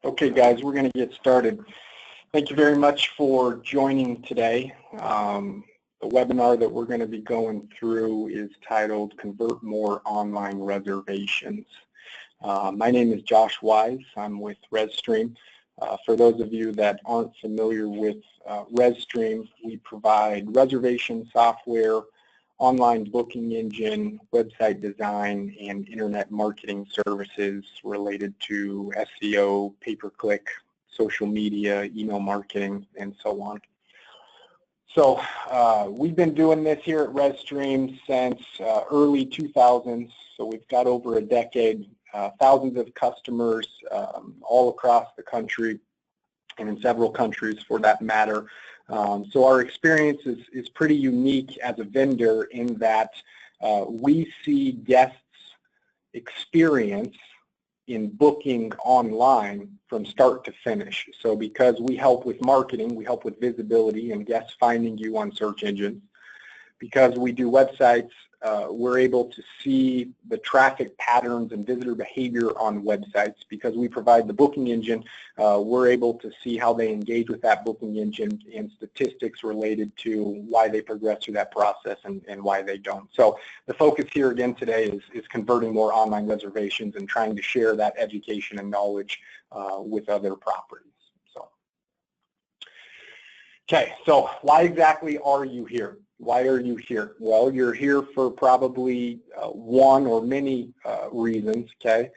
Okay, guys, we're going to get started. Thank you very much for joining today. The webinar that we're going to be going through is titled Convert More Online Reservations. My name is Josh Wise. I'm with ResStream. For those of you that aren't familiar with ResStream, we provide reservation software, online booking engine, website design, and internet marketing services related to SEO, pay-per-click, social media, email marketing, and so on. So we've been doing this here at ResStream since early 2000s, so we've got over a decade, thousands of customers all across the country and in several countries for that matter. So our experience is pretty unique as a vendor in that we see guests' experience in booking online from start to finish. So because we help with marketing, we help with visibility and guests finding you on search engines. Because we do websites, we're able to see the traffic patterns and visitor behavior on websites. Because we provide the booking engine, we're able to see how they engage with that booking engine and statistics related to why they progress through that process and why they don't. So the focus here again today is converting more online reservations and trying to share that education and knowledge with other properties. Okay, so why exactly are you here? Why are you here? Well, you're here for probably one or many reasons, okay?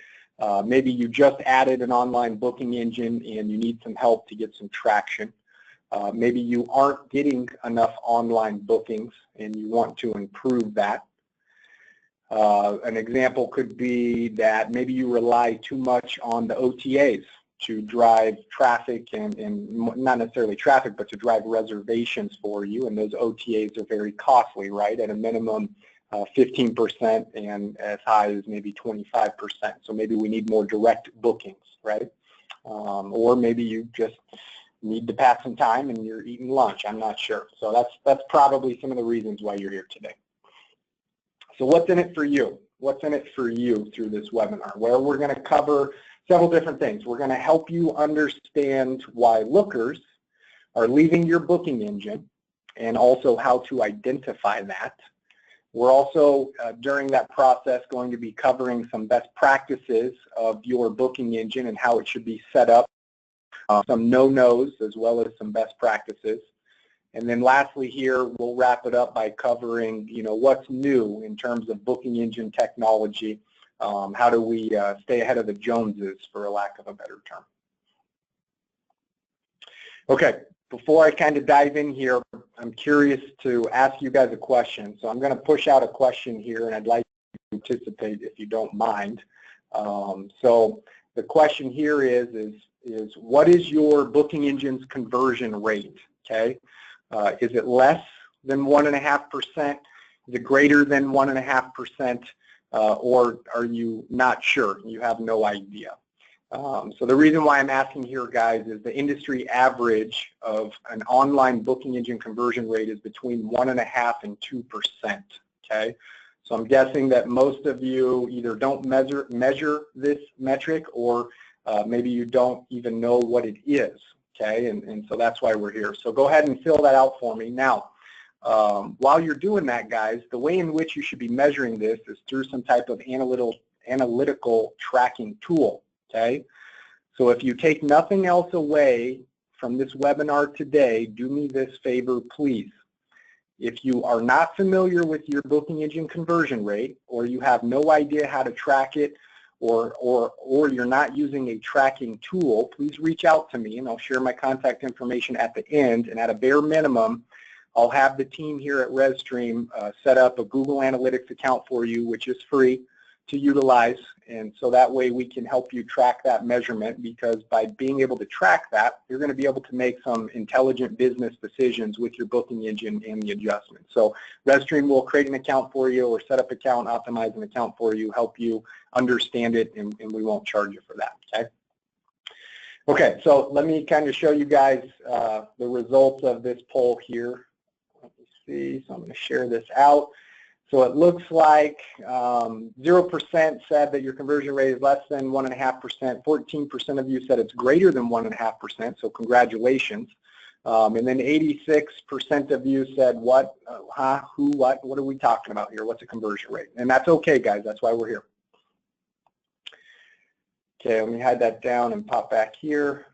Maybe you just added an online booking engine and you need some help to get some traction. Maybe you aren't getting enough online bookings and you want to improve that. An example could be that maybe you rely too much on the OTAs to drive traffic and not necessarily traffic, but to drive reservations for you, and those OTAs are very costly, right? At a minimum 15% and as high as maybe 25%. So maybe we need more direct bookings, right? Or maybe you just need to pass some time and you're eating lunch. I'm not sure. So that's probably some of the reasons why you're here today. So what's in it for you? What's in it for you through this webinar? Well, we're going to cover several different things. We're going to help you understand why lookers are leaving your booking engine and also how to identify that. We're also, during that process, going to be covering some best practices of your booking engine and how it should be set up, some no-nos as well as some best practices. And then lastly here, we'll wrap it up by covering, what's new in terms of booking engine technology. How do we stay ahead of the Joneses, for a lack of a better term? Okay, before I kind of dive in here, I'm curious to ask you guys a question. So I'm going to push out a question here, and I'd like you to participate if you don't mind. So the question here is what is your booking engine's conversion rate? Okay, is it less than 1.5%? Is it greater than 1.5%? Or are you not sure? You have no idea. So the reason why I'm asking here, guys, is the industry average of an online booking engine conversion rate is between 1.5% and 2%. Okay, so I'm guessing that most of you either don't measure this metric, or maybe you don't even know what it is. Okay, and so that's why we're here. So go ahead and fill that out for me now. While you're doing that, guys, the way in which you should be measuring this is through some type of analytical tracking tool, okay? So if you take nothing else away from this webinar today, do me this favor, please. If you are not familiar with your booking engine conversion rate, or you have no idea how to track it, or you're not using a tracking tool, please reach out to me and I'll share my contact information at the end. And at a bare minimum, I'll have the team here at ResStream set up a Google Analytics account for you, which is free to utilize, and so that way we can help you track that measurement, because by being able to track that, you're going to be able to make some intelligent business decisions with your booking engine and the adjustments. So ResStream will create an account for you, or set up an account, optimize an account for you, help you understand it, and we won't charge you for that, okay? Okay, so let me kind of show you guys the results of this poll here. Let me see, so I'm going to share this out. So it looks like 0% said that your conversion rate is less than 1.5%. 14% of you said it's greater than 1.5%, so congratulations. And then 86% of you said, what, who, what are we talking about here? What's a conversion rate? And that's okay, guys. That's why we're here. Okay, let me hide that down and pop back here.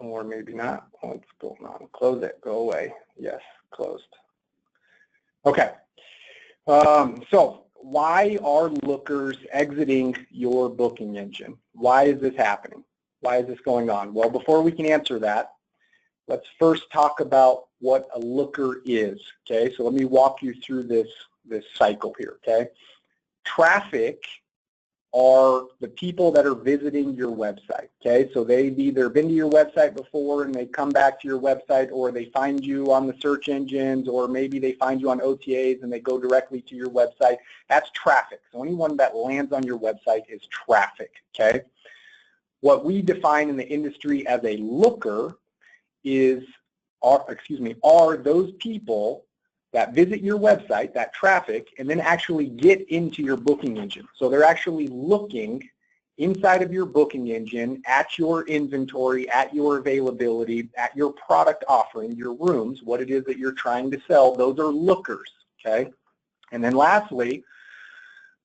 Or maybe not. What's going on? Close it. Go away. Yes, closed. Okay. So why are lookers exiting your booking engine? Why is this happening? Why is this going on? Well, before we can answer that, let's first talk about what a looker is. Okay, so let me walk you through this cycle here. Okay, traffic are the people that are visiting your website. Okay, so they've either been to your website before and they come back to your website, or they find you on the search engines, or maybe they find you on OTAs and they go directly to your website. That's traffic. So anyone that lands on your website is traffic. Okay, what we define in the industry as a looker are those people that visit your website, that traffic, and then actually get into your booking engine. So they're actually looking inside of your booking engine at your inventory, at your availability, at your product offering, your rooms, what it is that you're trying to sell. Those are lookers, okay? And then lastly,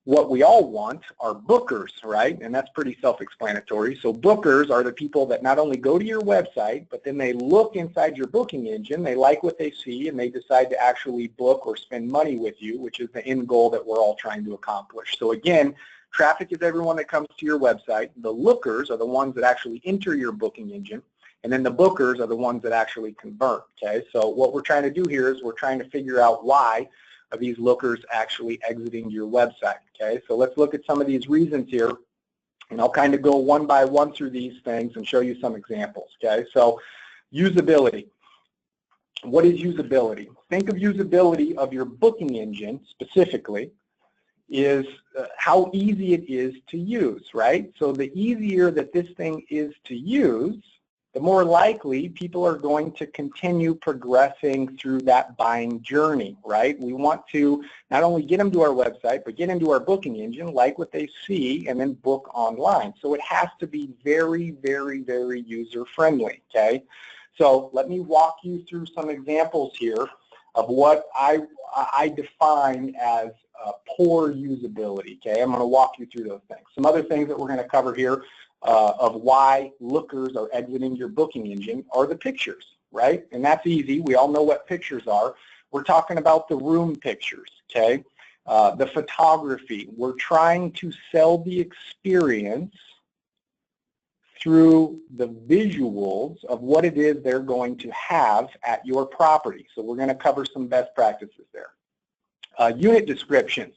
what we all want are bookers, right? And that's pretty self-explanatory. So bookers are the people that not only go to your website, but then they look inside your booking engine, they like what they see, and they decide to actually book or spend money with you, which is the end goal that we're all trying to accomplish. So again, traffic is everyone that comes to your website. The lookers are the ones that actually enter your booking engine, and then the bookers are the ones that actually convert, okay? So what we're trying to do here is we're trying to figure out why are these lookers actually exiting your website, okay? So let's look at some of these reasons here, and I'll kind of go one by one through these things and show you some examples, okay? So usability. What is usability? Think of usability of your booking engine specifically is how easy it is to use, right? So the easier that this thing is to use, the more likely people are going to continue progressing through that buying journey, right? We want to not only get them to our website, but get into our booking engine, like what they see, and then book online. So it has to be very, very, very user-friendly, okay? So let me walk you through some examples here of what I define as poor usability, okay? I'm going to walk you through those things. Some other things that we're going to cover here of why lookers are exiting your booking engine are the pictures, right? And that's easy. We all know what pictures are. We're talking about the room pictures, okay? The photography. We're trying to sell the experience through the visuals of what it is they're going to have at your property. So we're going to cover some best practices there. Unit descriptions.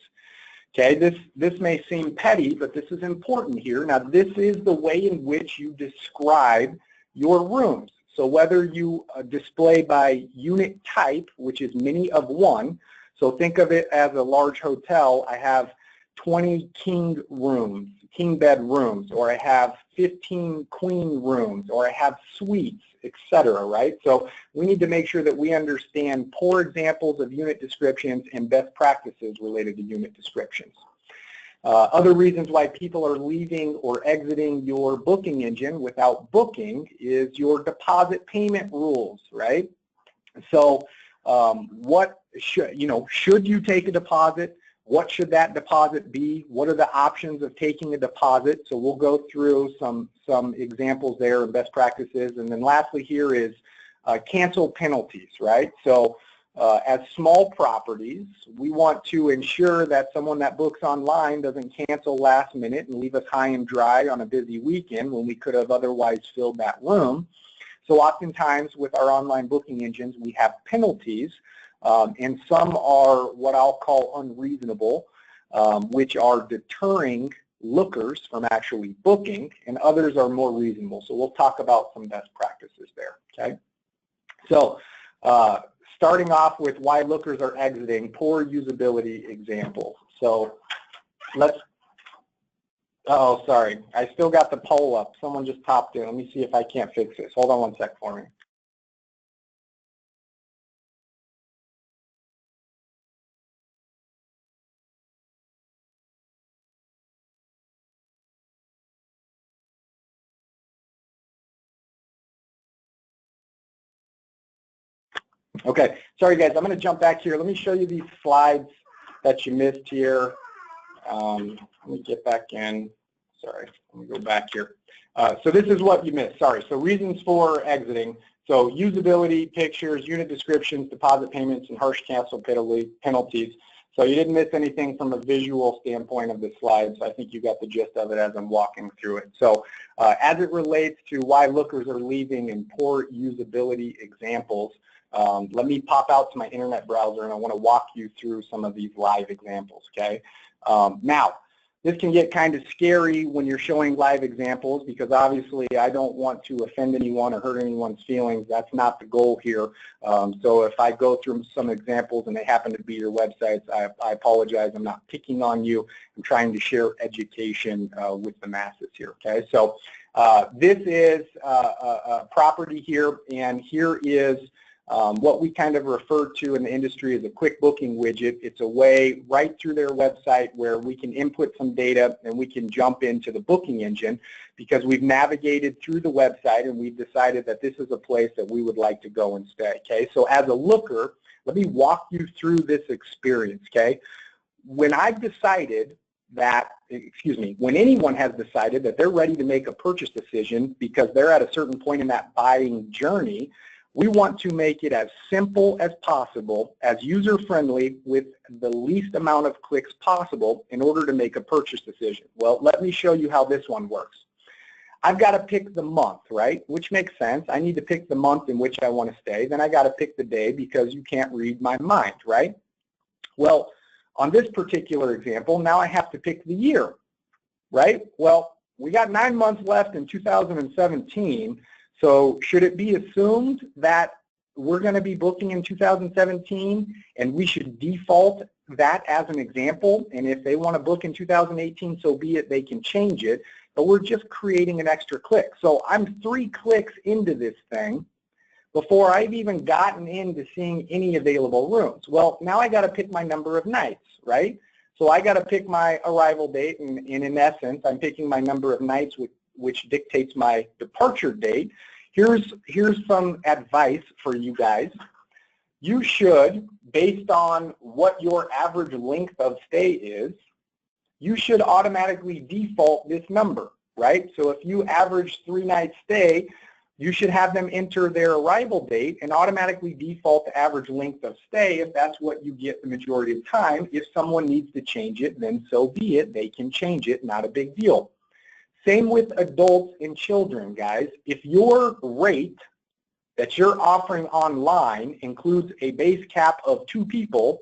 Okay, this may seem petty, but this is important here. Now, this is the way in which you describe your rooms. So whether you display by unit type, which is many of one, so think of it as a large hotel. I have 20 king rooms, king bed rooms, or I have 15 queen rooms, or I have suites, etc., right? So we need to make sure that we understand poor examples of unit descriptions and best practices related to unit descriptions. Other reasons why people are leaving or exiting your booking engine without booking is your deposit payment rules, right? So should you take a deposit? What should that deposit be? What are the options of taking a deposit? So we'll go through some examples there of best practices. And then lastly here is cancel penalties, right? So as small properties, we want to ensure that someone that books online doesn't cancel last minute and leave us high and dry on a busy weekend when we could have otherwise filled that room. So oftentimes with our online booking engines, we have penalties. And some are what I'll call unreasonable, which are deterring lookers from actually booking, and others are more reasonable. So we'll talk about some best practices there, okay? So starting off with why lookers are exiting, poor usability example. So oh, sorry, I still got the poll up. Someone just popped in. Let me see if I can't fix this. Hold on one sec for me. Okay, sorry guys, I'm going to jump back here. Let me show you these slides that you missed here. Let me get back in. Sorry, let me go back here. So this is what you missed. Sorry. So reasons for exiting. So usability, pictures, unit descriptions, deposit payments, and harsh cancel penalties. So you didn't miss anything from a visual standpoint of the slides. I think you got the gist of it as I'm walking through it. So as it relates to why lookers are leaving and poor usability examples, let me pop out to my internet browser and I want to walk you through some of these live examples, okay? Now, this can get kind of scary when you're showing live examples because obviously I don't want to offend anyone or hurt anyone's feelings. That's not the goal here. So if I go through some examples and they happen to be your websites, I apologize. I'm not picking on you. I'm trying to share education with the masses here, okay? So this is a property here, and here is what we kind of refer to in the industry as a quick booking widget. It's a way right through their website where we can input some data and we can jump into the booking engine because we've navigated through the website and we've decided that this is a place that we would like to go and stay, okay? So as a looker, let me walk you through this experience, okay? When I've decided that, when anyone has decided that they're ready to make a purchase decision because they're at a certain point in that buying journey, we want to make it as simple as possible, as user-friendly with the least amount of clicks possible in order to make a purchase decision. Well, let me show you how this one works. I've got to pick the month, right, which makes sense. I need to pick the month in which I want to stay. Then I got to pick the day because you can't read my mind, right? Well, on this particular example, now I have to pick the year, right? Well, we got 9 months left in 2017. So should it be assumed that we're going to be booking in 2017 and we should default that as an example? And if they want to book in 2018, so be it, they can change it. But we're just creating an extra click. So I'm 3 clicks into this thing before I've even gotten into seeing any available rooms. Well, now I got to pick my number of nights, right? So I got to pick my arrival date, and in essence, I'm picking my number of nights which dictates my departure date. Here's some advice for you guys. You should, based on what your average length of stay is, you should automatically default this number, right? So if you average 3-night stay, you should have them enter their arrival date and automatically default the average length of stay if that's what you get the majority of the time. If someone needs to change it, then so be it. They can change it, not a big deal. Same with adults and children, guys. If your rate that you're offering online includes a base cap of 2 people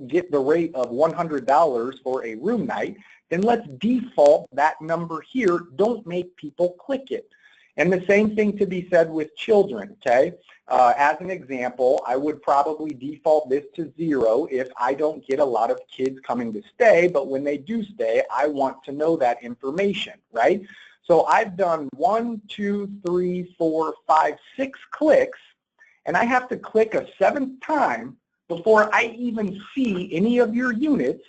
get the rate of $100 for a room night, then let's default that number here. Don't make people click it. And the same thing to be said with children, okay? As an example, I would probably default this to 0 if I don't get a lot of kids coming to stay, but when they do stay, I want to know that information, right? So I've done 1, 2, 3, 4, 5, 6 clicks, and I have to click a 7th time before I even see any of your units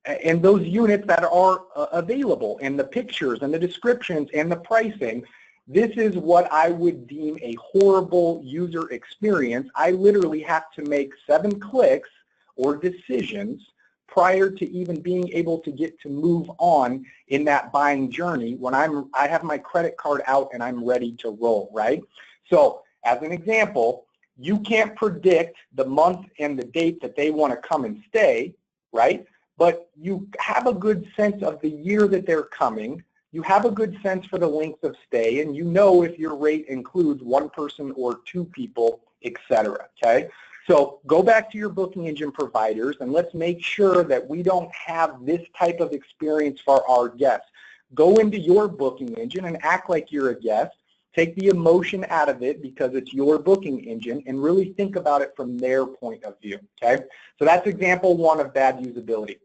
and those units that are available, and the pictures and the descriptions and the pricing. This is what I would deem a horrible user experience. I literally have to make 7 clicks or decisions prior to even being able to get to move on in that buying journey when I have my credit card out and I'm ready to roll, right? So as an example, you can't predict the month and the date that they want to come and stay, right? But you have a good sense of the year that they're coming. You have a good sense for the length of stay, and you know if your rate includes 1 person or 2 people, etc. Okay? So go back to your booking engine providers, and let's make sure that we don't have this type of experience for our guests. Go into your booking engine and act like you're a guest. Take the emotion out of it because it's your booking engine, and really think about it from their point of view. Okay? So that's example 1 of bad usability.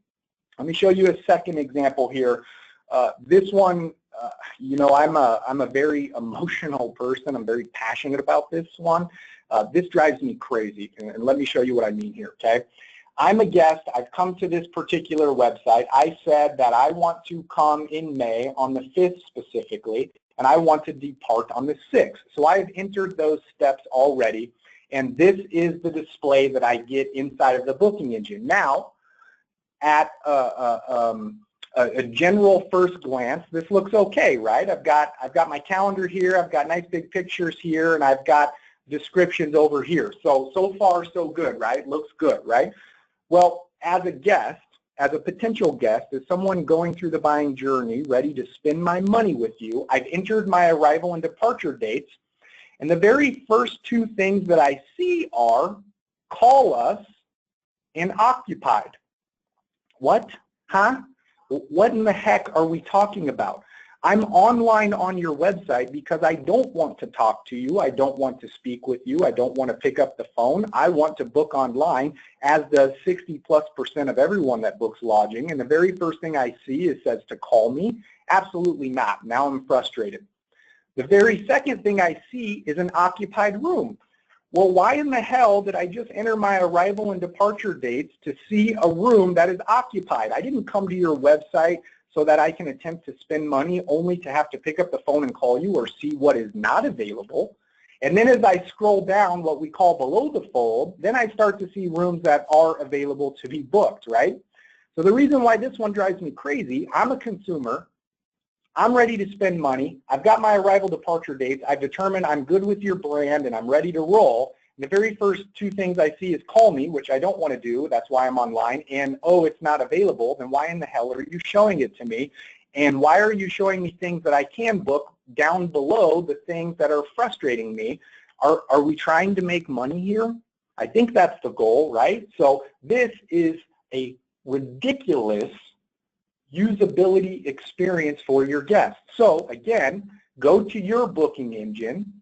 Let me show you a second example here. This one, you know, I'm a very emotional person. I'm very passionate about this one. This drives me crazy, and let me show you what I mean here, okay? I'm a guest. I've come to this particular website. I said that I want to come in May on the 5th specifically, and I want to depart on the 6th. So I've entered those steps already, And this is the display that I get inside of the booking engine. Now, at a general first glance, this looks okay, right? I've got my calendar here, I've got nice big pictures here, and I've got descriptions over here. So far so good, right? Looks good, right? Well, as a guest, as a potential guest, as someone going through the buying journey, ready to spend my money with you, I've entered my arrival and departure dates, and the very first two things that I see are call us and occupied. What? Huh? What in the heck are we talking about? I'm online on your website because I don't want to talk to you. I don't want to speak with you. I don't want to pick up the phone. I want to book online, as does 60+% of everyone that books lodging. And the very first thing I see is says to call me. Absolutely not. Now I'm frustrated. The very second thing I see is an occupied room. Well, why in the hell did I just enter my arrival and departure dates to see a room that is occupied? I didn't come to your website so that I can attempt to spend money only to have to pick up the phone and call you or see what is not available. And then as I scroll down what we call below the fold, then I start to see rooms that are available to be booked, right? So the reason why this one drives me crazy, I'm a consumer. I'm ready to spend money. I've got my arrival departure dates. I've determined I'm good with your brand and I'm ready to roll. And the very first two things I see is call me, which I don't want to do. That's why I'm online. And, oh, it's not available. Then why in the hell are you showing it to me? And why are you showing me things that I can book down below the things that are frustrating me? Are we trying to make money here? I think that's the goal, right? So this is a ridiculous usability experience for your guests. So again, go to your booking engine.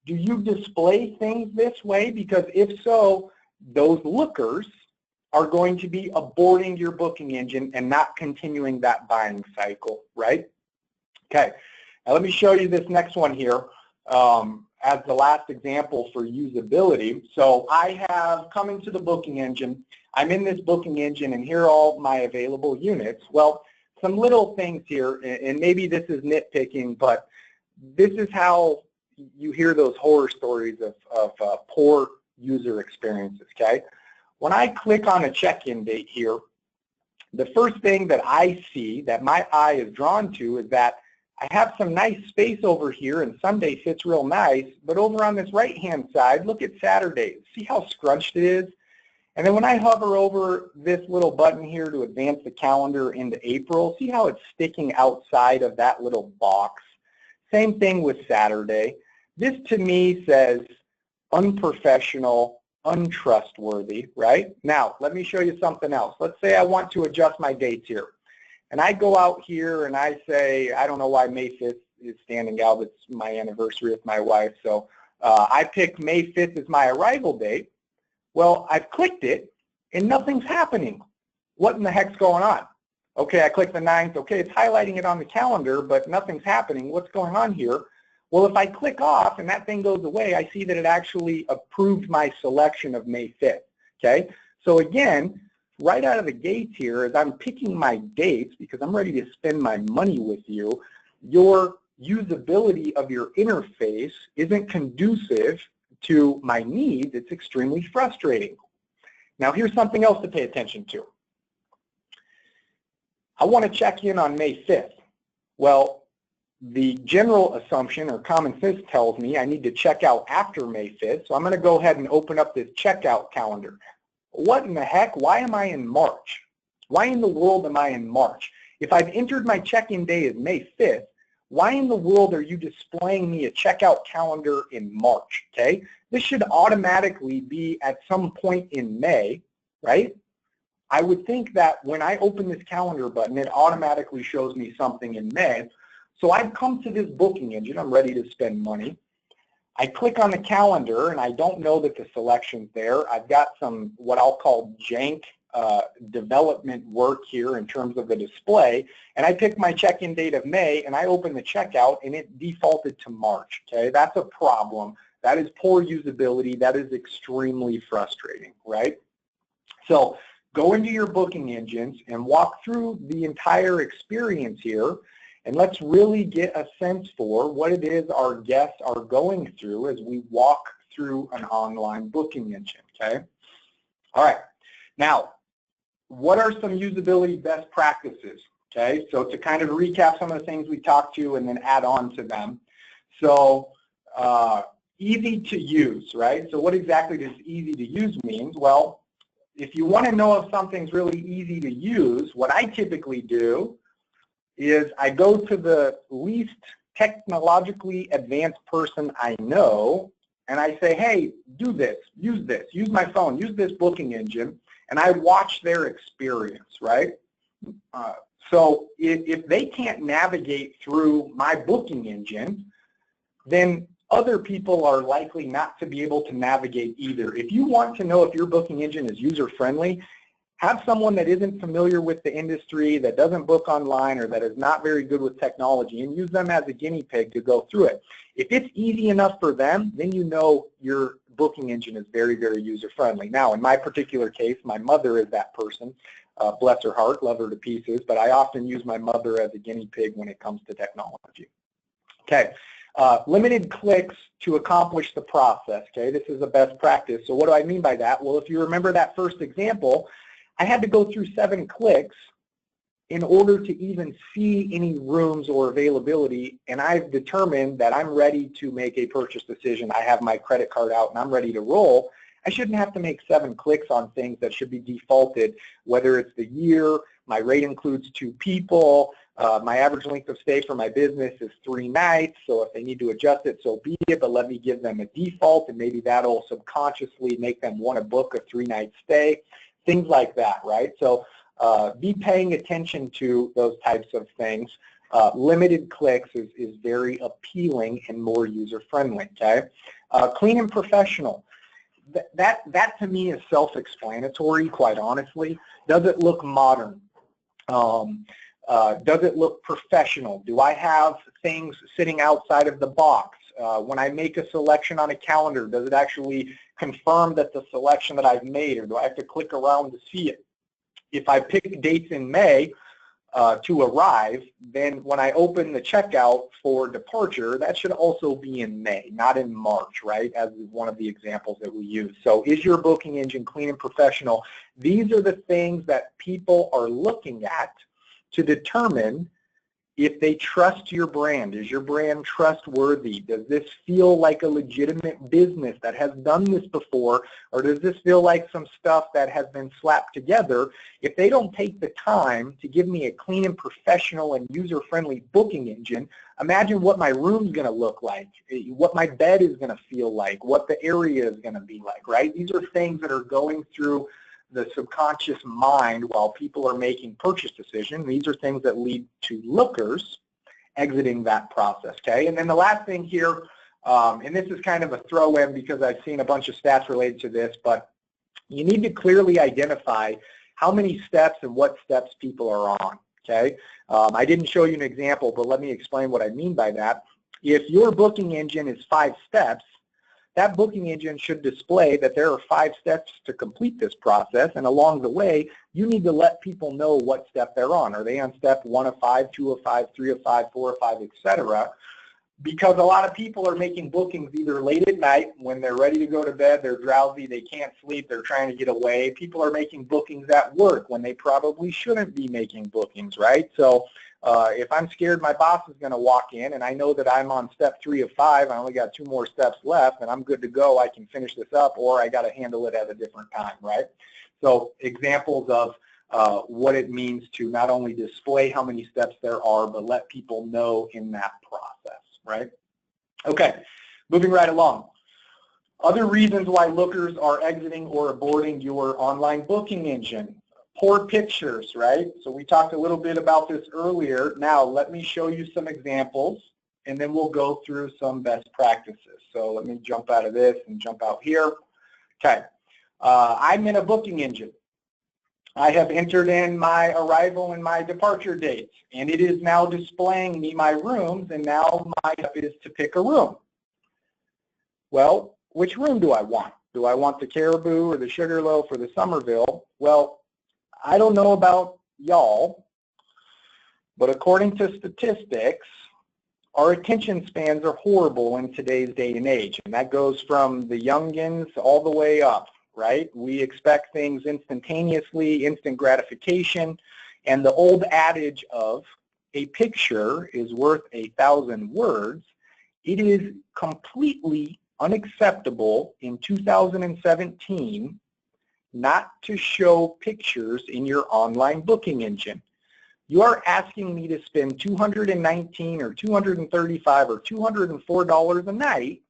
Do you display things this way? Because if so, those lookers are going to be aborting your booking engine and not continuing that buying cycle, right? Okay, now let me show you this next one here as the last example for usability. So I have come into the booking engine. I'm in this booking engine, and here are all my available units. Well, some little things here, and maybe this is nitpicking, but this is how you hear those horror stories of poor user experiences, okay? When I click on a check-in date here, the first thing that I see that my eye is drawn to is that I have some nice space over here, and Sunday fits real nice, but over on this right-hand side, look at Saturday. See how scrunched it is? And then when I hover over this little button here to advance the calendar into April, see how it's sticking outside of that little box? Same thing with Saturday. This to me says unprofessional, untrustworthy, right? Now, let me show you something else. Let's say I want to adjust my dates here. And I go out here and I say, I don't know why May 5th is standing out. It's my anniversary with my wife. So I pick May 5th as my arrival date. Well, I've clicked it and nothing's happening. What in the heck's going on? Okay, I click the 9th. Okay, it's highlighting it on the calendar, but nothing's happening. What's going on here? Well, if I click off and that thing goes away, I see that it actually approved my selection of May 5th. Okay, so again, right out of the gates here, as I'm picking my dates because I'm ready to spend my money with you, your usability of your interface isn't conducive to my needs. It's extremely frustrating. Now, here's something else to pay attention to. I want to check in on May 5th. Well, the general assumption or common sense tells me I need to check out after May 5th, so I'm going to go ahead and open up this checkout calendar. What in the heck? Why am I in March? Why in the world am I in March? If I've entered my check-in day as May 5th, why in the world are you displaying me a checkout calendar in March, okay? This should automatically be at some point in May, right? I would think that when I open this calendar button, it automatically shows me something in May. So I've come to this booking engine. I'm ready to spend money. I click on the calendar, and I don't know that the selection's there. I've got some what I'll call jank development work here in terms of the display, and I pick my check-in date of May, and I open the checkout, and it defaulted to March, okay? That's a problem. That is poor usability. That is extremely frustrating, right? So go into your booking engines and walk through the entire experience here, and let's really get a sense for what it is our guests are going through as we walk through an online booking engine, okay? All right, now, what are some usability best practices, okay? So to kind of recap some of the things we talked to and then add on to them. So easy to use, right? So what exactly does easy to use mean? Well, if you want to know if something's really easy to use, what I typically do is I go to the least technologically advanced person I know, and I say, hey, do this, use my phone, use this booking engine, and I watch their experience, right? So if they can't navigate through my booking engine, then other people are likely not to be able to navigate either. If you want to know if your booking engine is user-friendly, have someone that isn't familiar with the industry, that doesn't book online, or that is not very good with technology, and use them as a guinea pig to go through it. If it's easy enough for them, then you know your booking engine is very, very user-friendly. Now, in my particular case, my mother is that person. Bless her heart, love her to pieces, but I often use my mother as a guinea pig when it comes to technology. Okay, limited clicks to accomplish the process, okay? This is a best practice. So what do I mean by that? Well, if you remember that first example, I had to go through 7 clicks in order to even see any rooms or availability, and I've determined that I'm ready to make a purchase decision. I have my credit card out and I'm ready to roll. I shouldn't have to make 7 clicks on things that should be defaulted, whether it's the year, my rate includes 2 people, my average length of stay for my business is 3 nights, so if they need to adjust it, so be it, but let me give them a default, and maybe that'll subconsciously make them want to book a 3-night stay, things like that, right? So be paying attention to those types of things. Limited clicks is very appealing and more user-friendly, okay? Clean and professional. That to me is self-explanatory, quite honestly. Does it look modern? Does it look professional? Do I have things sitting outside of the box? When I make a selection on a calendar, does it actually confirm that the selection that I've made, or do I have to click around to see it? If I pick dates in May to arrive, then when I open the checkout for departure, that should also be in May, not in March, right, as is one of the examples that we use. So is your booking engine clean and professional? These are the things that people are looking at to determine if they trust your brand. Is your brand trustworthy? Does this feel like a legitimate business that has done this before, or does this feel like some stuff that has been slapped together? If they don't take the time to give me a clean and professional and user-friendly booking engine, imagine what my room's going to look like, what my bed is going to feel like, what the area is going to be like, right? These are things that are going through the subconscious mind while people are making purchase decisions. These are things that lead to lookers exiting that process, okay? And then the last thing here, and this is kind of a throw-in because I've seen a bunch of stats related to this, but you need to clearly identify how many steps and what steps people are on, okay? I didn't show you an example, but let me explain what I mean by that. If your booking engine is 5 steps, that booking engine should display that there are 5 steps to complete this process, and along the way, you need to let people know what step they're on. Are they on step 1 of 5, 2 of 5, 3 of 5, 4 of 5, etc.? Because a lot of people are making bookings either late at night when they're ready to go to bed, they're drowsy, they can't sleep, they're trying to get away. People are making bookings at work when they probably shouldn't be making bookings, right? So if I'm scared my boss is going to walk in and I know that I'm on step 3 of 5, I only got 2 more steps left and I'm good to go, I can finish this up, or I got to handle it at a different time, right? So examples of what it means to not only display how many steps there are, but let people know in that process, right? Okay, moving right along. Other reasons why lookers are exiting or aborting your online booking engine. Poor pictures, right? So we talked a little bit about this earlier. Now let me show you some examples and then we'll go through some best practices. So let me jump out of this and jump out here. Okay, I'm in a booking engine. I have entered in my arrival and my departure dates, and it is now displaying me my rooms, and now my job is to pick a room. Well, which room do I want? Do I want the Caribou or the Sugarloaf or the Somerville? Well, I don't know about y'all, but according to statistics, Our attention spans are horrible in today's day and age, and that goes from the youngins all the way up, right? We expect things instantaneously, instant gratification, and the old adage of a picture is worth 1,000 words, it is completely unacceptable in 2017 not to show pictures in your online booking engine. You are asking me to spend $219 or $235 or $204 a night,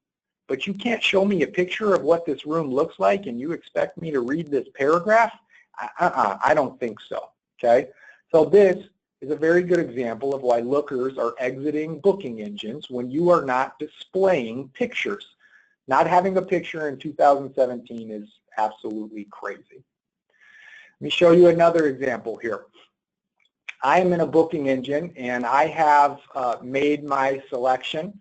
but you can't show me a picture of what this room looks like and you expect me to read this paragraph? I don't think so, okay? So this is a very good example of why lookers are exiting booking engines when you are not displaying pictures. Not having a picture in 2017 is absolutely crazy. Let me show you another example here. I am in a booking engine and I have made my selection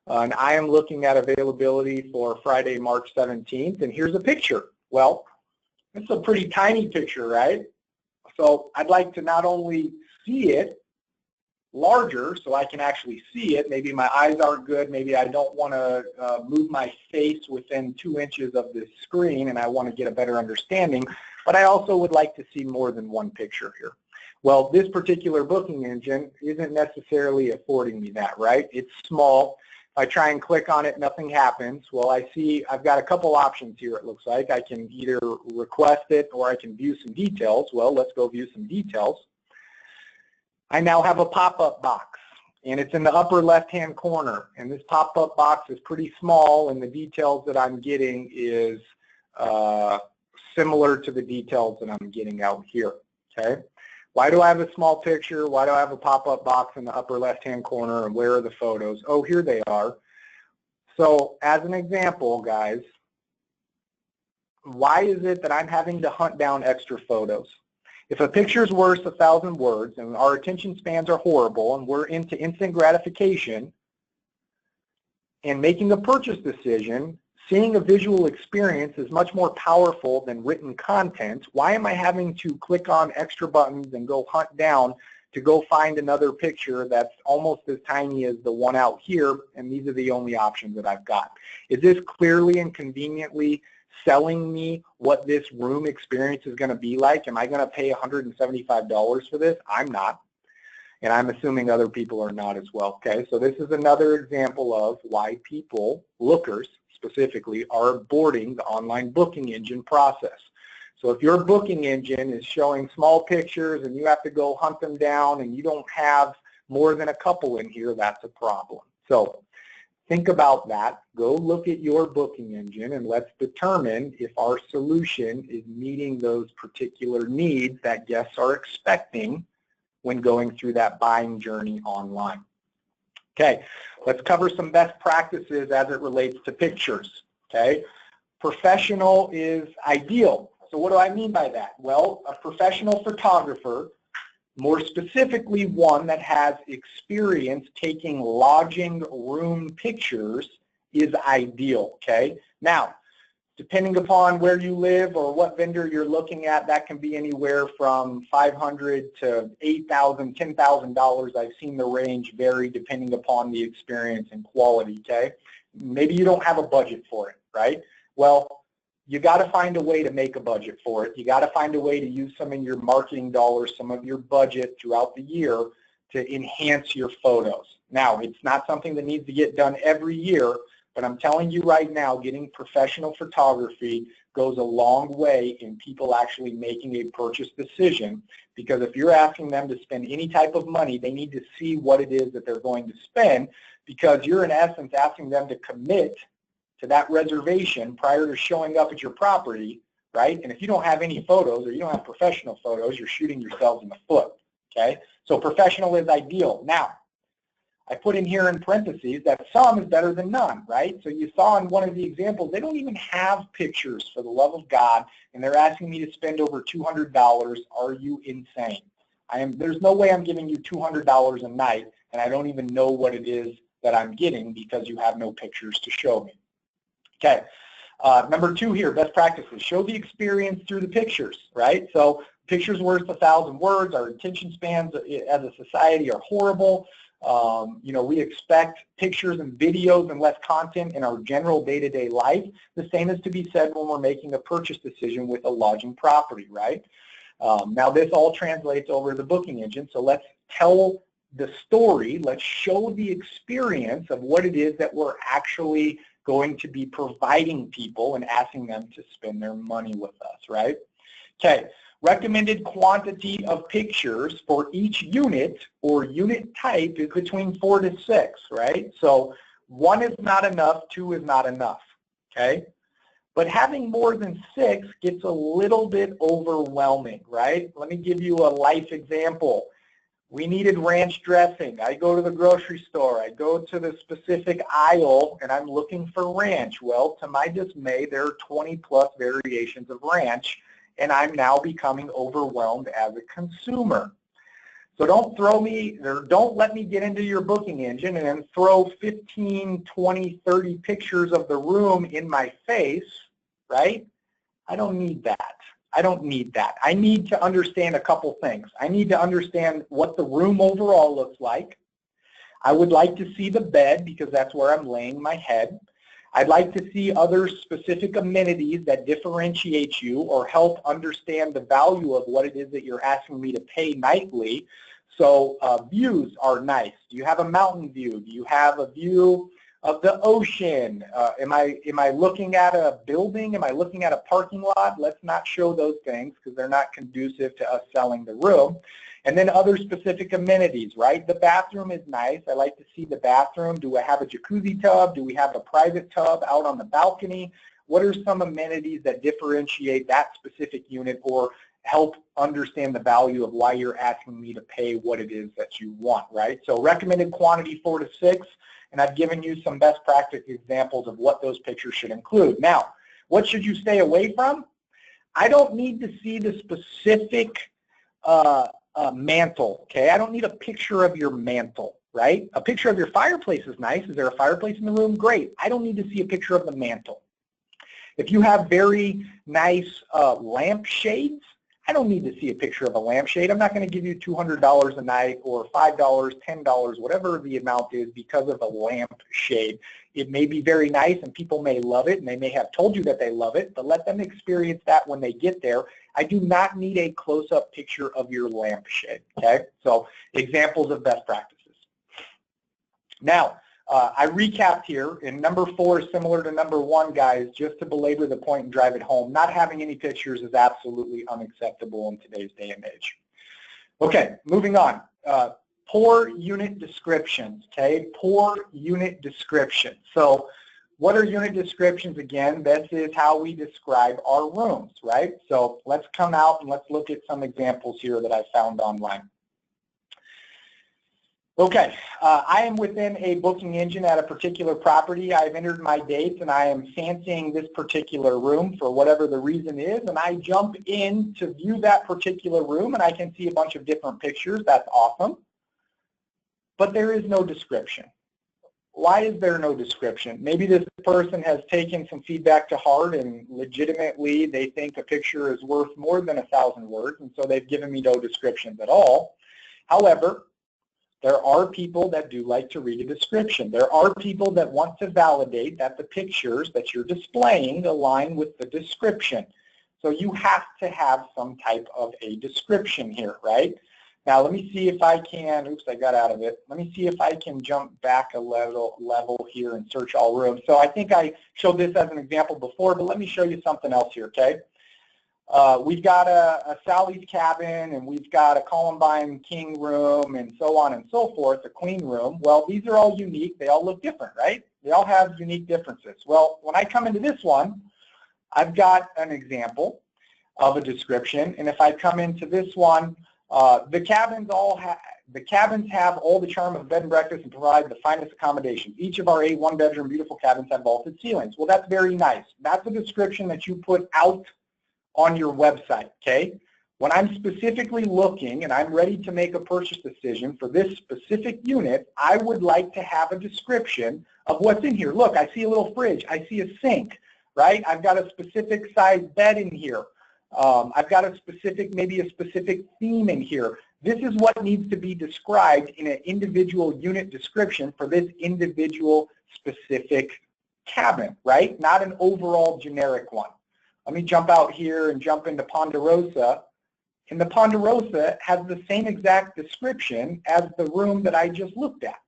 and I am looking at availability for Friday, March 17th, and here's a picture. Well, it's a pretty tiny picture, right? So I'd like to not only see it larger so I can actually see it, maybe my eyes aren't good, maybe I don't want to move my face within 2 inches of this screen and I want to get a better understanding, but I also would like to see more than one picture here. Well, this particular booking engine isn't necessarily affording me that, right? It's small. If I try and click on it, nothing happens. Well, I see I've got a couple options here, it looks like. I can either request it or I can view some details. Well, let's go view some details. I now have a pop-up box, and it's in the upper left-hand corner. And this pop-up box is pretty small, and the details that I'm getting is similar to the details that I'm getting out here, okay? Why do I have a small picture? Why do I have a pop-up box in the upper left-hand corner, and where are the photos? Oh, here they are. So as an example, guys, why is it that I'm having to hunt down extra photos? If a picture is worth 1,000 words and our attention spans are horrible and we're into instant gratification and making a purchase decision, seeing a visual experience is much more powerful than written content. Why am I having to click on extra buttons and go hunt down to go find another picture that's almost as tiny as the one out here, and these are the only options that I've got? Is this clearly and conveniently selling me what this room experience is going to be like? Am I going to pay $175 for this? I'm not. And I'm assuming other people are not as well, okay? So this is another example of why people, lookers specifically, are aborting the online booking engine process. So if your booking engine is showing small pictures and you have to go hunt them down and you don't have more than a couple in here, that's a problem. So think about that. Go look at your booking engine and let's determine if our solution is meeting those particular needs that guests are expecting when going through that buying journey online. Okay, let's cover some best practices as it relates to pictures. Okay, professional is ideal. So what do I mean by that? Well, a professional photographer, more specifically one that has experience taking lodging room pictures, is ideal, okay? Now, depending upon where you live or what vendor you're looking at, that can be anywhere from $500 to $8,000, $10,000. I've seen the range vary depending upon the experience and quality, okay? Maybe you don't have a budget for it, right? Well, you got to find a way to make a budget for it. You got to find a way to use some of your marketing dollars, some of your budget throughout the year to enhance your photos. Now, it's not something that needs to get done every year, but I'm telling you right now, getting professional photography goes a long way in people actually making a purchase decision, because if you're asking them to spend any type of money, they need to see what it is that they're going to spend, because you're in essence asking them to commit to that reservation prior to showing up at your property, right? And if you don't have any photos or you don't have professional photos, you're shooting yourselves in the foot, okay? So professional is ideal. Now, I put in here in parentheses that some is better than none, right? So you saw in one of the examples, they don't even have pictures, for the love of God, and they're asking me to spend over $200. Are you insane? There's no way I'm giving you $200 a night, and I don't even know what it is that I'm getting because you have no pictures to show me. Okay, number 2 here, best practices. Show the experience through the pictures, right? So pictures worth 1,000 words. Our attention spans as a society are horrible. You know, we expect pictures and videos and less content in our general day-to-day life. The same is to be said when we're making a purchase decision with a lodging property, right? Now this all translates over the booking engine, so let's tell the story, let's show the experience of what it is that we're actually going to be providing people and asking them to spend their money with us, right? Okay, recommended quantity of pictures for each unit or unit type is between 4 to 6, right? So 1 is not enough, 2 is not enough, okay? But having more than 6 gets a little bit overwhelming, right? Let me give you a life example. We needed ranch dressing. I go to the grocery store. I go to the specific aisle, and I'm looking for ranch. Well, to my dismay, there are 20 plus variations of ranch, and I'm now becoming overwhelmed as a consumer. So don't let me get into your booking engine and then throw 15, 20, 30 pictures of the room in my face, right? I don't need that. I don't need that. I need to understand a couple things. I need to understand what the room overall looks like. I would like to see the bed because that's where I'm laying my head. I'd like to see other specific amenities that differentiate you or help understand the value of what it is that you're asking me to pay nightly. So views are nice. Do you have a mountain view? Do you have a view of the ocean? Am I looking at a building? Am I looking at a parking lot? Let's not show those things because they're not conducive to us selling the room. And then other specific amenities, right? The bathroom is nice. I like to see the bathroom. Do I have a jacuzzi tub? Do we have a private tub out on the balcony? What are some amenities that differentiate that specific unit or help understand the value of why you're asking me to pay what it is that you want, right? So recommended quantity 4 to 6, and I've given you some best practice examples of what those pictures should include. Now, what should you stay away from? I don't need to see the specific mantle, okay? I don't need a picture of your mantle, right? A picture of your fireplace is nice. Is there a fireplace in the room? Great. I don't need to see a picture of the mantle. If you have very nice lamp shades, I don't need to see a picture of a lampshade. I'm not going to give you $200 a night or $5, $10, whatever the amount is because of a lampshade. It may be very nice and people may love it and they may have told you that they love it, but let them experience that when they get there. I do not need a close-up picture of your lampshade, okay? So examples of best practices. Now, I recapped here, and number 4 is similar to number 1, guys, just to belabor the point and drive it home. Not having any pictures is absolutely unacceptable in today's day and age. Okay, moving on. Poor unit descriptions, okay? Poor unit descriptions. So what are unit descriptions again? This is how we describe our rooms, right? So let's come out and let's look at some examples here that I found online. Okay, I am within a booking engine at a particular property. I've entered my dates and I am fancying this particular room for whatever the reason is, and I jump in to view that particular room and I can see a bunch of different pictures. That's awesome. But there is no description. Why is there no description? Maybe this person has taken some feedback to heart and legitimately they think a picture is worth more than 1,000 words, and so they've given me no descriptions at all. However, there are people that do like to read a description. There are people that want to validate that the pictures that you're displaying align with the description. So you have to have some type of a description here, right? Now let me see if I can, oops, I got out of it. Let me see if I can jump back a level here and search all rooms. So I think I showed this as an example before, but let me show you something else here, okay? We've got a Sally's cabin, and we've got a Columbine King room, and so on and so forth, a queen room. Well, these are all unique. They all look different, right? They all have unique differences. Well, when I come into this one, I've got an example of a description, and if I come into this one, the cabins have all the charm of bed and breakfast and provide the finest accommodations. Each of our 8 one-bedroom beautiful cabins have vaulted ceilings. Well, that's very nice. That's a description that you put out on your website, okay? When I'm specifically looking and I'm ready to make a purchase decision for this specific unit, I would like to have a description of what's in here. Look, I see a little fridge. I see a sink, right? I've got a specific size bed in here. I've got a specific, maybe a specific theme in here. This is what needs to be described in an individual unit description for this individual specific cabin, right? Not an overall generic one. Let me jump out here and jump into Ponderosa. And the Ponderosa has the same exact description as the room that I just looked at.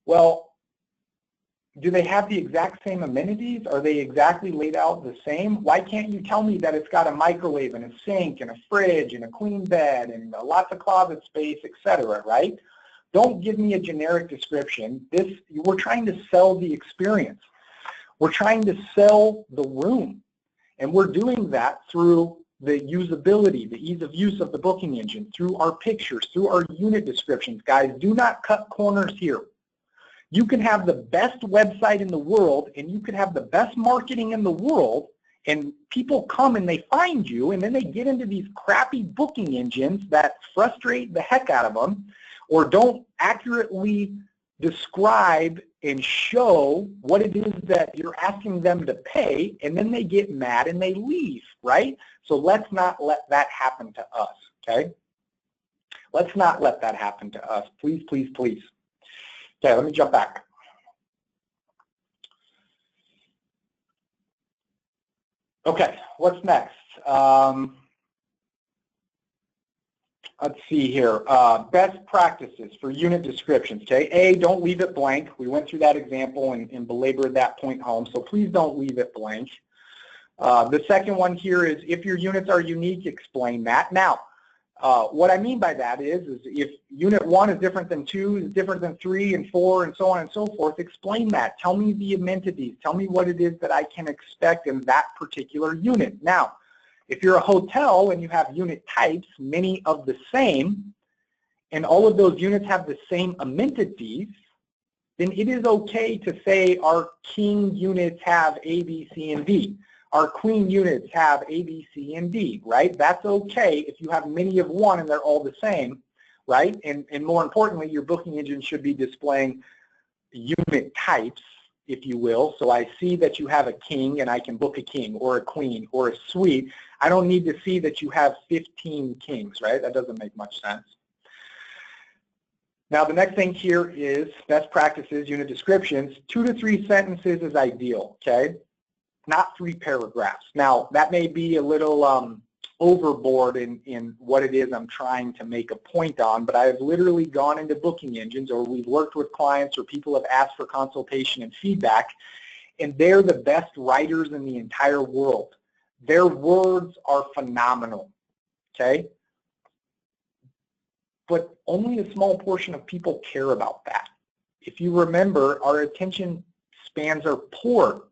Well, do they have the exact same amenities? Are they exactly laid out the same? Why can't you tell me that it's got a microwave and a sink and a fridge and a queen bed and lots of closet space, etc., right? Don't give me a generic description. We're trying to sell the experience. We're trying to sell the room. And we're doing that through the usability, the ease of use of the booking engine, through our pictures, through our unit descriptions. Guys, do not cut corners here. You can have the best website in the world and you can have the best marketing in the world, and people come and they find you, and then they get into these crappy booking engines that frustrate the heck out of them or don't accurately describe and show what it is that you're asking them to pay, and then they get mad and they leave, right? So let's not let that happen to us, okay? Let's not let that happen to us. Please, please, please. Okay, let me jump back. Okay, what's next? Let's see here. Best practices for unit descriptions. Okay, A, don't leave it blank. We went through that example and belabored that point home, so please don't leave it blank. The second one here is if your units are unique, explain that. Now, what I mean by that is if unit 1 is different than 2, is different than 3 and 4 and so on and so forth, explain that. Tell me the amenities. Tell me what it is that I can expect in that particular unit. Now, if you're a hotel and you have unit types, many of the same, and all of those units have the same amenities, then it is okay to say our king units have A, B, C, and D. Our queen units have A, B, C, and D, right? That's okay if you have many of one and they're all the same, right? And more importantly, your booking engine should be displaying unit types, if you will. So I see that you have a king and I can book a king or a queen or a suite. I don't need to see that you have 15 kings, right? That doesn't make much sense. Now the next thing here is best practices, unit descriptions. 2 to 3 sentences is ideal, okay? Not 3 paragraphs. Now, that may be a little overboard in what it is I'm trying to make a point on, but I've literally gone into booking engines, or we've worked with clients, or people have asked for consultation and feedback, and they're the best writers in the entire world. Their words are phenomenal, okay? But only a small portion of people care about that. If you remember, our attention spans are poor.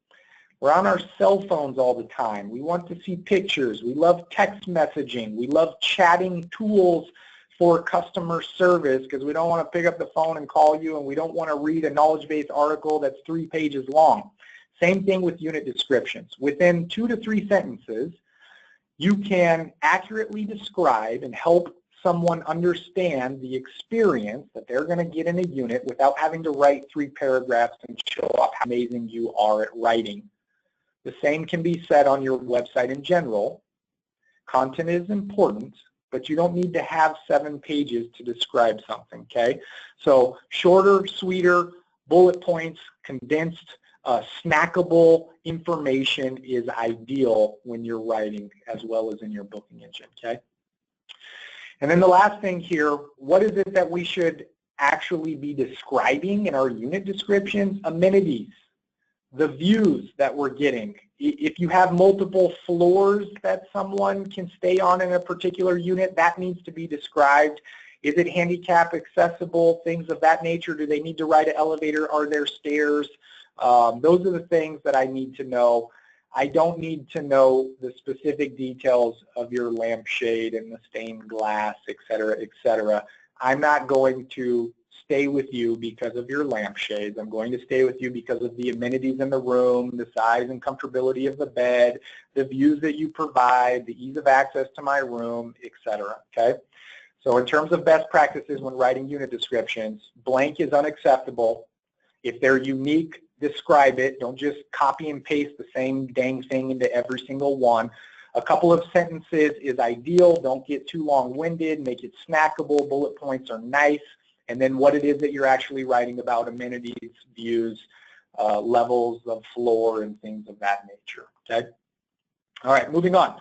We're on our cell phones all the time. We want to see pictures. We love text messaging. We love chatting tools for customer service because we don't want to pick up the phone and call you, and we don't want to read a knowledge-based article that's 3 pages long. Same thing with unit descriptions. Within 2 to 3 sentences, you can accurately describe and help someone understand the experience that they're going to get in a unit without having to write 3 paragraphs and show off how amazing you are at writing. The same can be said on your website in general. Content is important, but you don't need to have 7 pages to describe something, okay? So shorter, sweeter, bullet points, condensed, snackable information is ideal when you're writing as well as in your booking engine, okay? And then the last thing here, what is it that we should actually be describing in our unit descriptions? Amenities. The views that we're getting. If you have multiple floors that someone can stay on in a particular unit, that needs to be described. Is it handicap accessible? Things of that nature. Do they need to ride an elevator? Are there stairs? Those are the things that I need to know. I don't need to know the specific details of your lampshade and the stained glass, et cetera, et cetera. I'm not going to stay with you because of your lampshades. I'm going to stay with you because of the amenities in the room, the size and comfortability of the bed, the views that you provide, the ease of access to my room, etc. Okay? So in terms of best practices when writing unit descriptions, blank is unacceptable. If they're unique, describe it. Don't just copy and paste the same dang thing into every single one. A couple of sentences is ideal. Don't get too long-winded. Make it snackable. Bullet points are nice. And then what it is that you're actually writing about, amenities, views, levels of floor, and things of that nature. Okay? All right, moving on.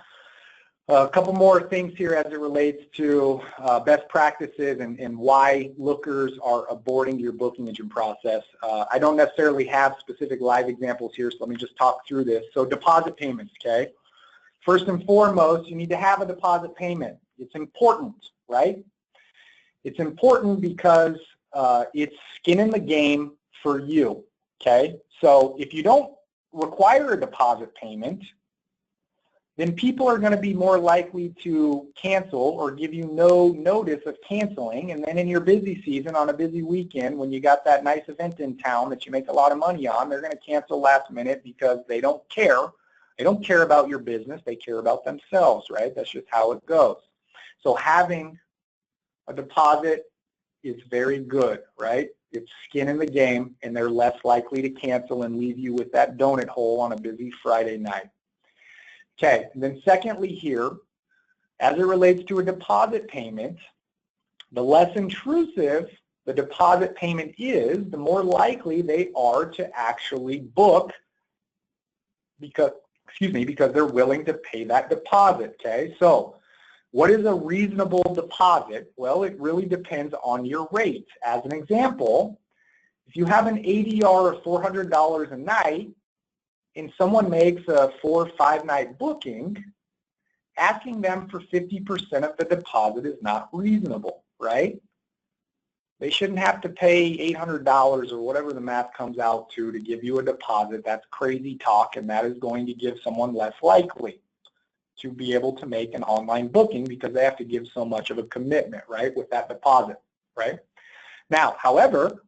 A couple more things here as it relates to best practices and why lookers are aborting your booking engine process. I don't necessarily have specific live examples here, so let me just talk through this. So deposit payments, okay? First and foremost, you need to have a deposit payment. It's important, right? It's important because it's skin in the game for you, okay? So if you don't require a deposit payment, then people are going to be more likely to cancel or give you no notice of canceling. And then in your busy season, on a busy weekend, when you got that nice event in town that you make a lot of money on, they're going to cancel last minute because they don't care. They don't care about your business. They care about themselves, right? That's just how it goes. So having a deposit is very good, right? It's skin in the game, and they're less likely to cancel and leave you with that donut hole on a busy Friday night. Okay, and then secondly here, as it relates to a deposit payment, the less intrusive the deposit payment is, the more likely they are to actually book because they're willing to pay that deposit, okay? So what is a reasonable deposit? Well, it really depends on your rate. As an example, if you have an ADR of $400 a night, and someone makes a 4- or 5-night booking, asking them for 50% of the deposit is not reasonable, right? They shouldn't have to pay $800 or whatever the math comes out to give you a deposit. That's crazy talk, and that is going to give someone less likely to be able to make an online booking because they have to give so much of a commitment, right, with that deposit, right? Now, however,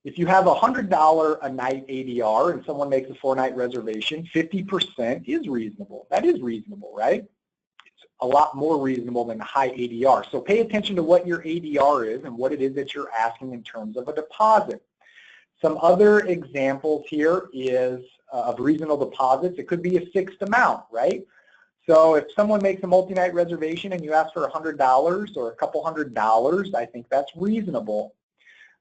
if you have a $100 a night ADR and someone makes a 4-night reservation, 50% is reasonable. That is reasonable, right? It's a lot more reasonable than a high ADR. So pay attention to what your ADR is and what it is that you're asking in terms of a deposit. Some other examples here is of reasonable deposits. It could be a fixed amount, right? So if someone makes a multi-night reservation and you ask for $100 or a couple $100, I think that's reasonable.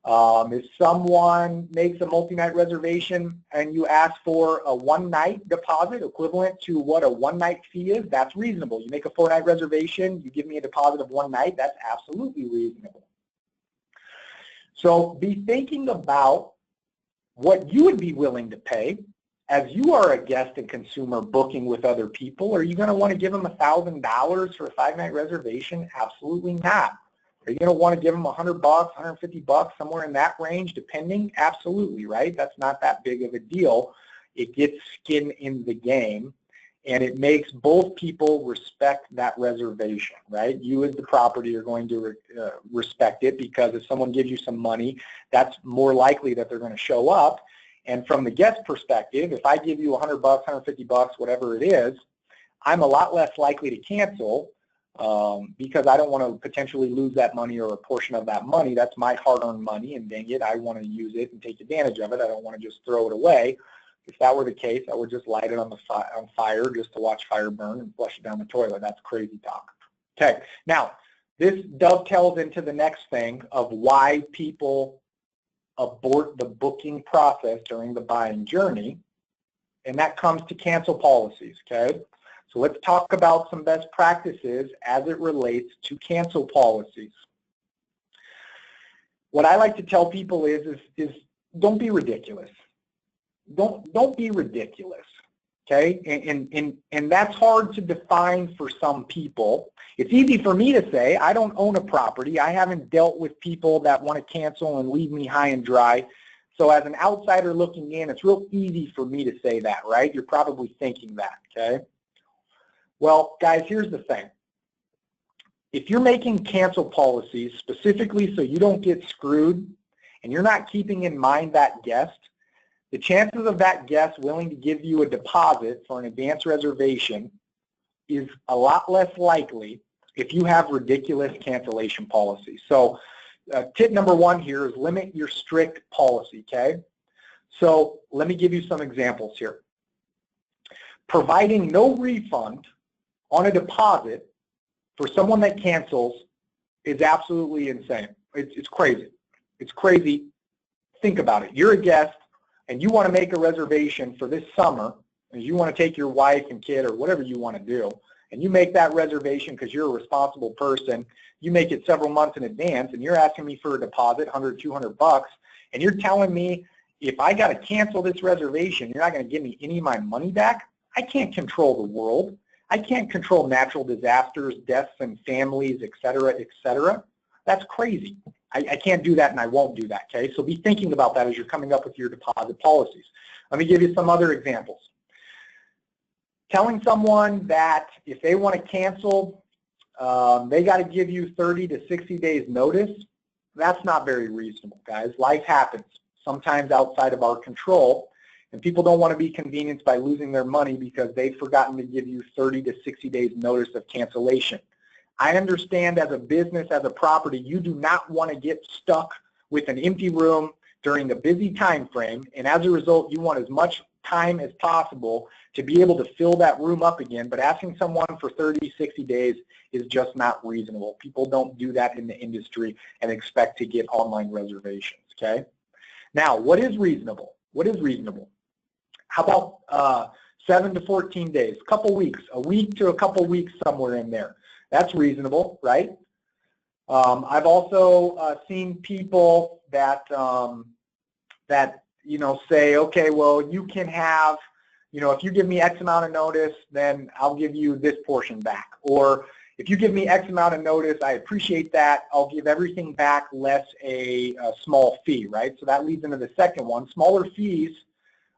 If someone makes a multi-night reservation and you ask for a 1-night deposit equivalent to what a 1-night fee is, that's reasonable. You make a 4-night reservation, you give me a deposit of 1 night, that's absolutely reasonable. So be thinking about what you would be willing to pay as you are a guest and consumer booking with other people. Are you going to want to give them $1,000 for a 5-night reservation? Absolutely not. Are you going to want to give them $100, $150, somewhere in that range, depending? Absolutely, right? That's not that big of a deal. It gets skin in the game, and it makes both people respect that reservation, right? You as the property are going to respect it because if someone gives you some money, that's more likely that they're going to show up. And from the guest perspective, if I give you $100, $150, whatever it is, I'm a lot less likely to cancel because I don't want to potentially lose that money or a portion of that money. That's my hard-earned money, and dang it, I want to use it and take advantage of it. I don't want to just throw it away. If that were the case, I would just light it on fire just to watch fire burn and flush it down the toilet. That's crazy talk. Okay, now this dovetails into the next thing of why people abort the booking process during the buying journey, and that comes to cancel policies, okay? So let's talk about some best practices as it relates to cancel policies. What I like to tell people is don't be ridiculous. Don't be ridiculous, okay? And that's hard to define for some people. It's easy for me to say. I don't own a property. I haven't dealt with people that want to cancel and leave me high and dry. So as an outsider looking in, it's real easy for me to say that, right? You're probably thinking that, okay? Well, guys, here's the thing. If you're making cancel policies specifically so you don't get screwed and you're not keeping in mind that guest, the chances of that guest willing to give you a deposit for an advance reservation is a lot less likely if you have ridiculous cancellation policies. So tip number 1 here is limit your strict policy, okay? So let me give you some examples here. providing no refund on a deposit for someone that cancels is absolutely insane. It's crazy. It's crazy. Think about it. You're a guest and you want to make a reservation for this summer, and you want to take your wife and kid or whatever you want to do, and you make that reservation because you're a responsible person. You make it several months in advance, and you're asking me for a deposit, 100, 200 bucks, and you're telling me if I got to cancel this reservation, you're not going to give me any of my money back? I can't control the world. I can't control natural disasters, deaths and families, et cetera, et cetera. That's crazy. I can't do that, and I won't do that, okay? So be thinking about that as you're coming up with your deposit policies. Let me give you some other examples. Telling someone that if they want to cancel, they got to give you 30 to 60 days notice. That's not very reasonable, guys. Life happens, sometimes outside of our control, and people don't want to be convenienced by losing their money because they've forgotten to give you 30 to 60 days notice of cancellation. I understand as a business, as a property, you do not want to get stuck with an empty room during the busy time frame, and as a result, you want as much time as possible to be able to fill that room up again, but asking someone for 30, 60 days is just not reasonable. People don't do that in the industry and expect to get online reservations, okay? Now, what is reasonable? What is reasonable? How about 7 to 14 days, a couple weeks, a week to a couple weeks, somewhere in there? That's reasonable, right? I've also seen people that say, okay, well, you can have, if you give me X amount of notice, then I'll give you this portion back. Or if you give me X amount of notice, I appreciate that. I'll give everything back less a small fee, right? So that leads into the second one. Smaller fees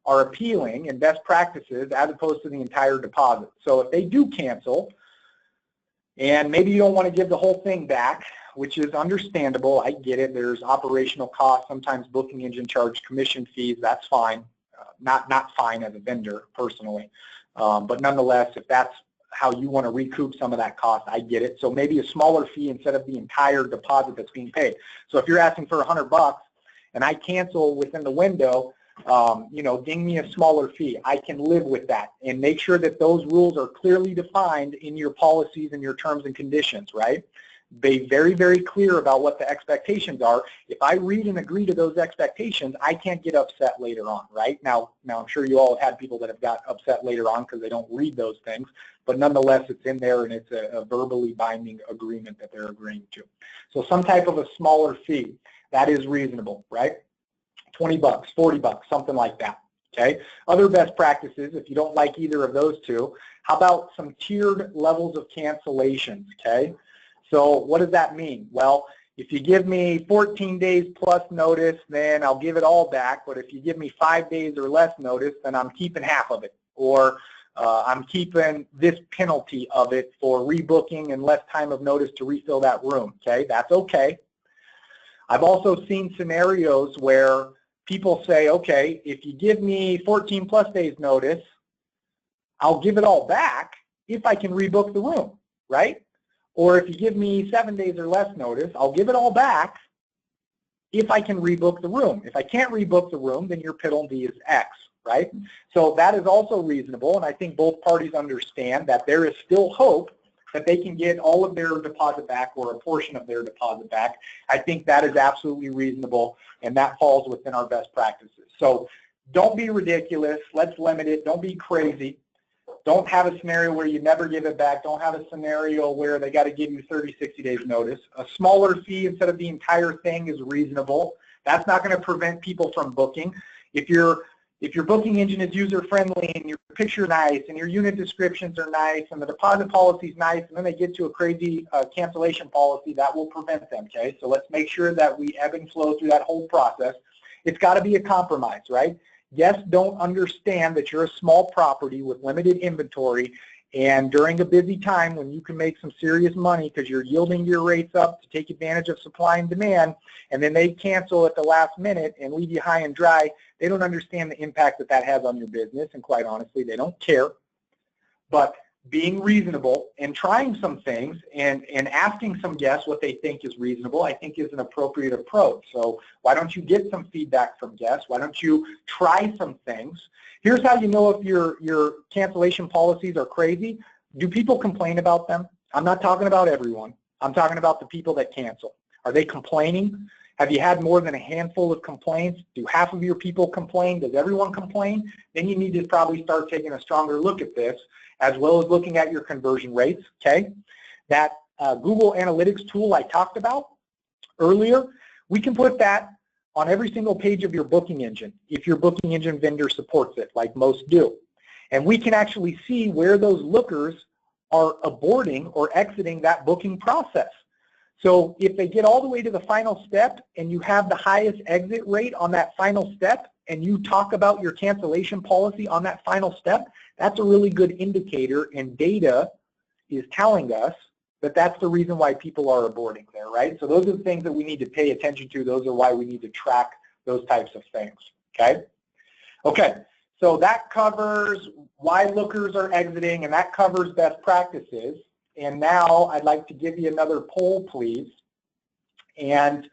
are appealing and best practices as opposed to the entire deposit. So if they do cancel, and maybe you don't want to give the whole thing back, which is understandable. I get it. There's operational costs. Sometimes booking engine charge commission fees. That's fine. Not fine as a vendor, personally. But nonetheless, if that's how you want to recoup some of that cost, I get it. So maybe a smaller fee instead of the entire deposit that's being paid. So if you're asking for 100 bucks and I cancel within the window, ding me a smaller fee. I can live with that, and make sure that those rules are clearly defined in your policies and your terms and conditions, right? Be very, very clear about what the expectations are. If I read and agree to those expectations, I can't get upset later on, right? Now I'm sure you all have had people that have got upset later on because they don't read those things, but nonetheless, it's in there and it's a verbally binding agreement that they're agreeing to. So some type of a smaller fee, that is reasonable, right? 20 bucks, 40 bucks, something like that, okay? Other best practices, if you don't like either of those two, how about some tiered levels of cancellations, okay? So what does that mean? Well, if you give me 14 days plus notice, then I'll give it all back, but if you give me 5 days or less notice, then I'm keeping half of it, or I'm keeping this penalty of it for rebooking and less time of notice to refill that room, okay? That's okay. I've also seen scenarios where people say, okay, if you give me 14 plus days notice, I'll give it all back if I can rebook the room, right? Or if you give me 7 days or less notice, I'll give it all back if I can rebook the room. If I can't rebook the room, then your penalty is X, right? So that is also reasonable, and I think both parties understand that there is still hope that they can get all of their deposit back or a portion of their deposit back. I think that is absolutely reasonable, and that falls within our best practices. So don't be ridiculous. Let's limit it. Don't be crazy. Don't have a scenario where you never give it back. Don't have a scenario where they got to give you 30, 60 days notice. A smaller fee instead of the entire thing is reasonable. That's not going to prevent people from booking. If your booking engine is user-friendly and your picture nice and your unit descriptions are nice and the deposit policy is nice, and then they get to a crazy cancellation policy, that will prevent them, okay? So let's make sure that we ebb and flow through that whole process. It's got to be a compromise, right? Guests don't understand that you're a small property with limited inventory, and during a busy time when you can make some serious money because you're yielding your rates up to take advantage of supply and demand, and then they cancel at the last minute and leave you high and dry, they don't understand the impact that that has on your business, and quite honestly, they don't care. But being reasonable and trying some things and asking some guests what they think is reasonable, I think is an appropriate approach. So why don't you get some feedback from guests? Why don't you try some things? Here's how you know if your cancellation policies are crazy. Do people complain about them? I'm not talking about everyone. I'm talking about the people that cancel. Are they complaining? Have you had more than a handful of complaints? Do half of your people complain? Does everyone complain? Then you need to probably start taking a stronger look at this, as well as looking at your conversion rates, okay? That Google Analytics tool I talked about earlier, we can put that on every single page of your booking engine if your booking engine vendor supports it, like most do. And we can actually see where those lookers are aborting or exiting that booking process. So if they get all the way to the final step and you have the highest exit rate on that final step and you talk about your cancellation policy on that final step, that's a really good indicator, and data is telling us that that's the reason why people are aborting there, right? So those are the things that we need to pay attention to. Those are why we need to track those types of things, okay? Okay, so that covers why lookers are exiting, and that covers best practices. And now I'd like to give you another poll, please. And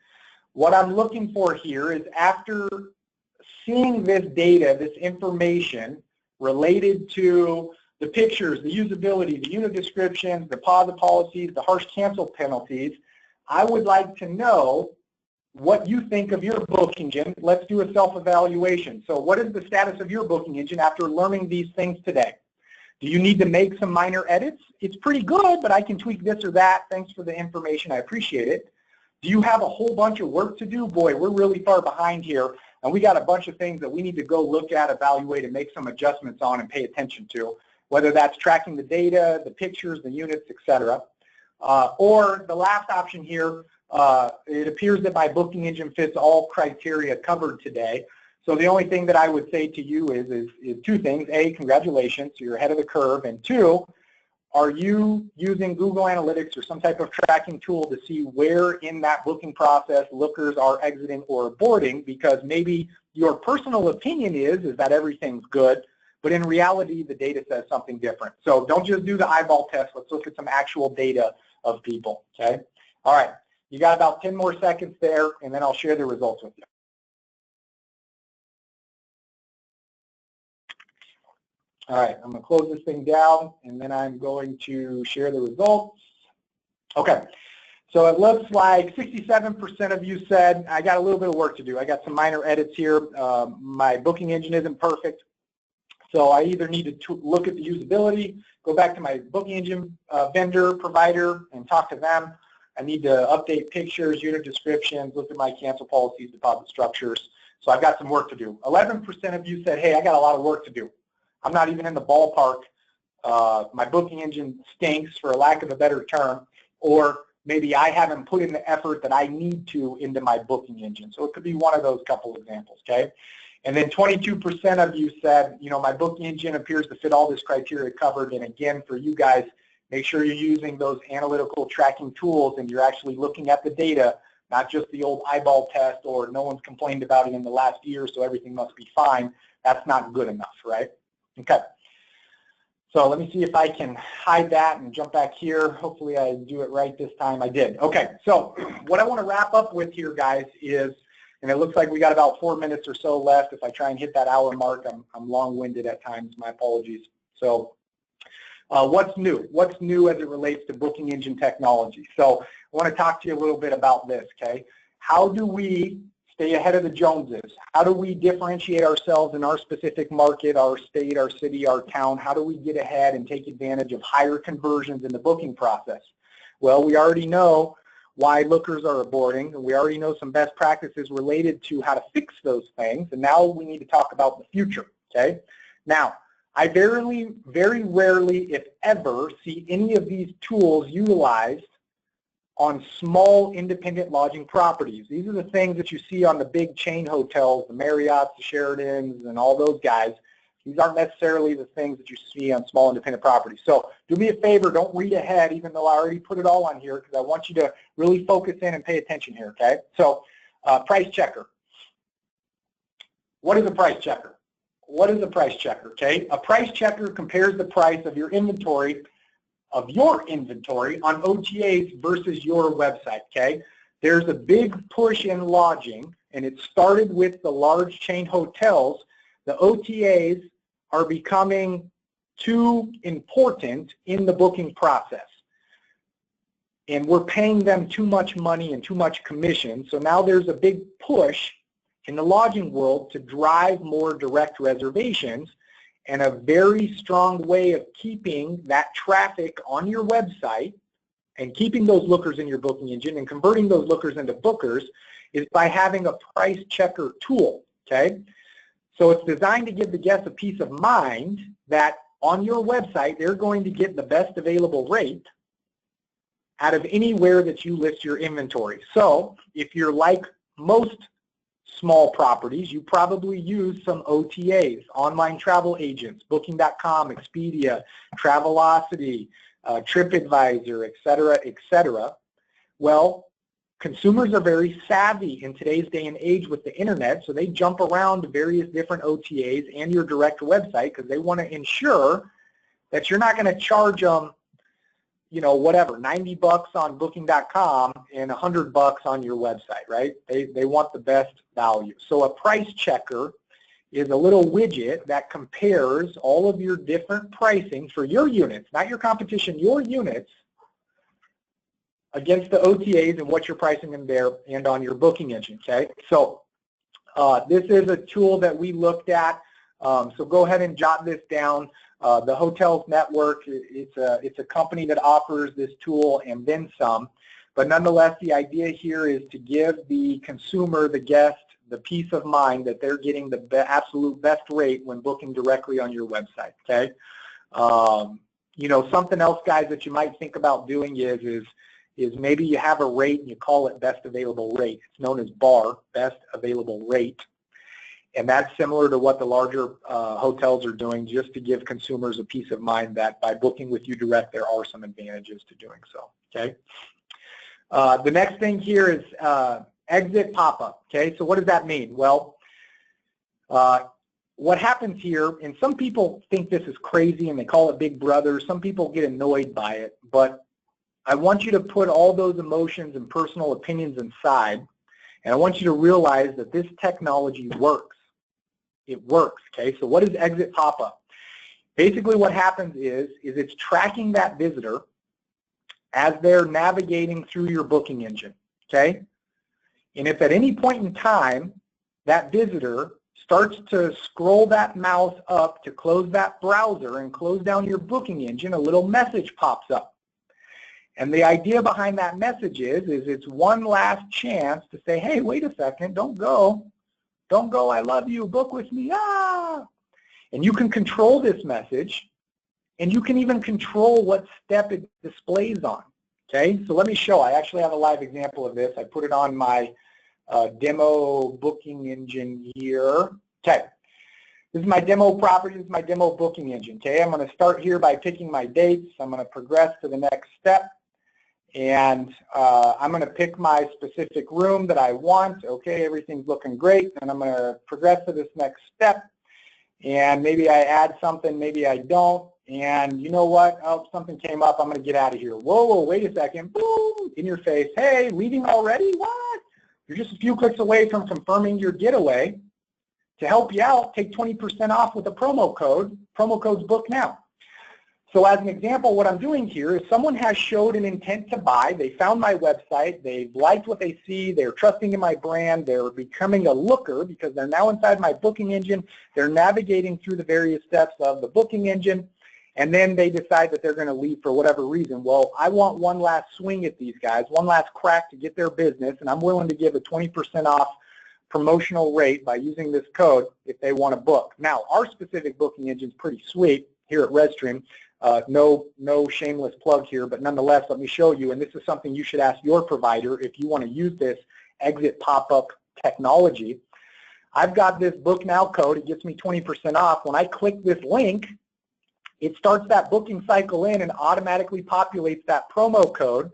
what I'm looking for here is, after seeing this data, this information related to the pictures, the usability, the unit descriptions, the deposit policies, the harsh cancel penalties, I would like to know what you think of your booking engine. Let's do a self-evaluation. So what is the status of your booking engine after learning these things today? Do you need to make some minor edits? It's pretty good, but I can tweak this or that. Thanks for the information. I appreciate it. Do you have a whole bunch of work to do? Boy, we're really far behind here, and we got a bunch of things that we need to go look at, evaluate, and make some adjustments on and pay attention to, whether that's tracking the data, the pictures, the units, etc. Or the last option here, it appears that my booking engine fits all criteria covered today. So the only thing that I would say to you is two things. A, congratulations, you're ahead of the curve. And two, are you using Google Analytics or some type of tracking tool to see where in that booking process lookers are exiting or aborting? Because maybe your personal opinion is that everything's good, but in reality the data says something different. So don't just do the eyeball test. Let's look at some actual data of people, okay? All right, you got about 10 more seconds there, and then I'll share the results with you. All right, I'm going to close this thing down, and then I'm going to share the results. Okay, so it looks like 67% of you said, I got a little bit of work to do. I got some minor edits here. My booking engine isn't perfect, so I either need to look at the usability, go back to my booking engine vendor, provider, and talk to them. I need to update pictures, unit descriptions, look at my cancel policies, deposit structures. So I've got some work to do. 11% of you said, hey, I got a lot of work to do. I'm not even in the ballpark. My booking engine stinks, for a lack of a better term, or maybe I haven't put in the effort that I need to into my booking engine. So it could be one of those couple examples, okay? And then 22% of you said, you know, my booking engine appears to fit all this criteria covered. And again, for you guys, make sure you're using those analytical tracking tools and you're actually looking at the data, not just the old eyeball test or no one's complained about it in the last year, so everything must be fine. That's not good enough, right? Okay, so let me see if I can hide that and jump back here. Hopefully I do it right this time. I did. Okay, so what I want to wrap up with here, guys, is, and it looks like we got about 4 minutes or so left. If I try and hit that hour mark, I'm long-winded at times. My apologies. So what's new? What's new as it relates to booking engine technology? So I want to talk to you a little bit about this, okay? How do we stay ahead of the Joneses? How do we differentiate ourselves in our specific market, our state, our city, our town? How do we get ahead and take advantage of higher conversions in the booking process? Well, we already know why lookers are aborting, and we already know some best practices related to how to fix those things, and now we need to talk about the future, okay? Now, I very rarely, if ever, see any of these tools utilized on small independent lodging properties. These are the things that you see on the big chain hotels, the Marriotts, the Sheratons, and all those guys. These aren't necessarily the things that you see on small independent properties. So do me a favor, don't read ahead, even though I already put it all on here, because I want you to really focus in and pay attention here, okay? So price checker. What is a price checker? what is a price checker, okay? A price checker compares the price of your inventory on OTAs versus your website, okay? There's a big push in lodging, and it started with the large chain hotels. The OTAs are becoming too important in the booking process. And we're paying them too much money and too much commission. So now there's a big push in the lodging world to drive more direct reservations, and a very strong way of keeping that traffic on your website and keeping those lookers in your booking engine and converting those lookers into bookers is by having a price checker tool, okay? So it's designed to give the guests a peace of mind that on your website they're going to get the best available rate out of anywhere that you list your inventory. So if you're like most small properties, you probably use some OTAs, online travel agents, Booking.com, Expedia, Travelocity, TripAdvisor, et cetera. Well, consumers are very savvy in today's day and age with the internet, so they jump around to various different OTAs and your direct website because they want to ensure that you're not going to charge them, you know, whatever, 90 bucks on Booking.com and 100 bucks on your website, right? They want the best value. So a price checker is a little widget that compares all of your different pricing for your units, not your competition, your units, against the OTAs and what you're pricing them there and on your booking engine, okay? So this is a tool that we looked at, so go ahead and jot this down. The Hotels Network, it's a company that offers this tool and then some, but nonetheless the idea here is to give the consumer, the guest, the peace of mind that they're getting the absolute best rate when booking directly on your website, okay? You know, something else, guys, that you might think about doing is maybe you have a rate and you call it best available rate. It's known as BAR, best available rate. And that's similar to what the larger hotels are doing, just to give consumers a peace of mind that by booking with you direct, there are some advantages to doing so, okay? The next thing here is exit pop-up, okay? So what does that mean? Well, what happens here, and some people think this is crazy and they call it Big Brother. Some people get annoyed by it, but I want you to put all those emotions and personal opinions aside, and I want you to realize that this technology works. It works, okay? So what is exit pop-up? Basically what happens is it's tracking that visitor as they're navigating through your booking engine, okay? And if at any point in time that visitor starts to scroll that mouse up to close that browser and close down your booking engine, a little message pops up. And the idea behind that message is it's one last chance to say, hey, wait a second, don't go. Don't go, I love you, book with me, ah! And you can control this message, and you can even control what step it displays on, okay? So let me show. I actually have a live example of this. I put it on my demo booking engine here. Okay, this is my demo property, this is my demo booking engine, okay? I'm going to start here by picking my dates. I'm going to progress to the next step. And I'm going to pick my specific room that I want. Okay, everything's looking great. And I'm going to progress to this next step. And maybe I add something, maybe I don't. And you know what? Oh, something came up. I'm going to get out of here. Whoa, wait a second. Boom, in your face. Hey, leaving already? What? You're just a few clicks away from confirming your getaway. To help you out, take 20% off with a promo code. Promo code's book now. So as an example, what I'm doing here is someone has showed an intent to buy. They found my website. They've liked what they see. They're trusting in my brand. They're becoming a looker because they're now inside my booking engine. They're navigating through the various steps of the booking engine, and then they decide that they're going to leave for whatever reason. Well, I want one last swing at these guys, one last crack to get their business, and I'm willing to give a 20% off promotional rate by using this code if they want to book. Now, our specific booking engine is pretty sweet here at Redstream. No shameless plug here, but nonetheless, let me show you, and this is something you should ask your provider if you want to use this exit pop-up technology. I've got this book now code. It gets me 20% off. When I click this link, it starts that booking cycle in and automatically populates that promo code.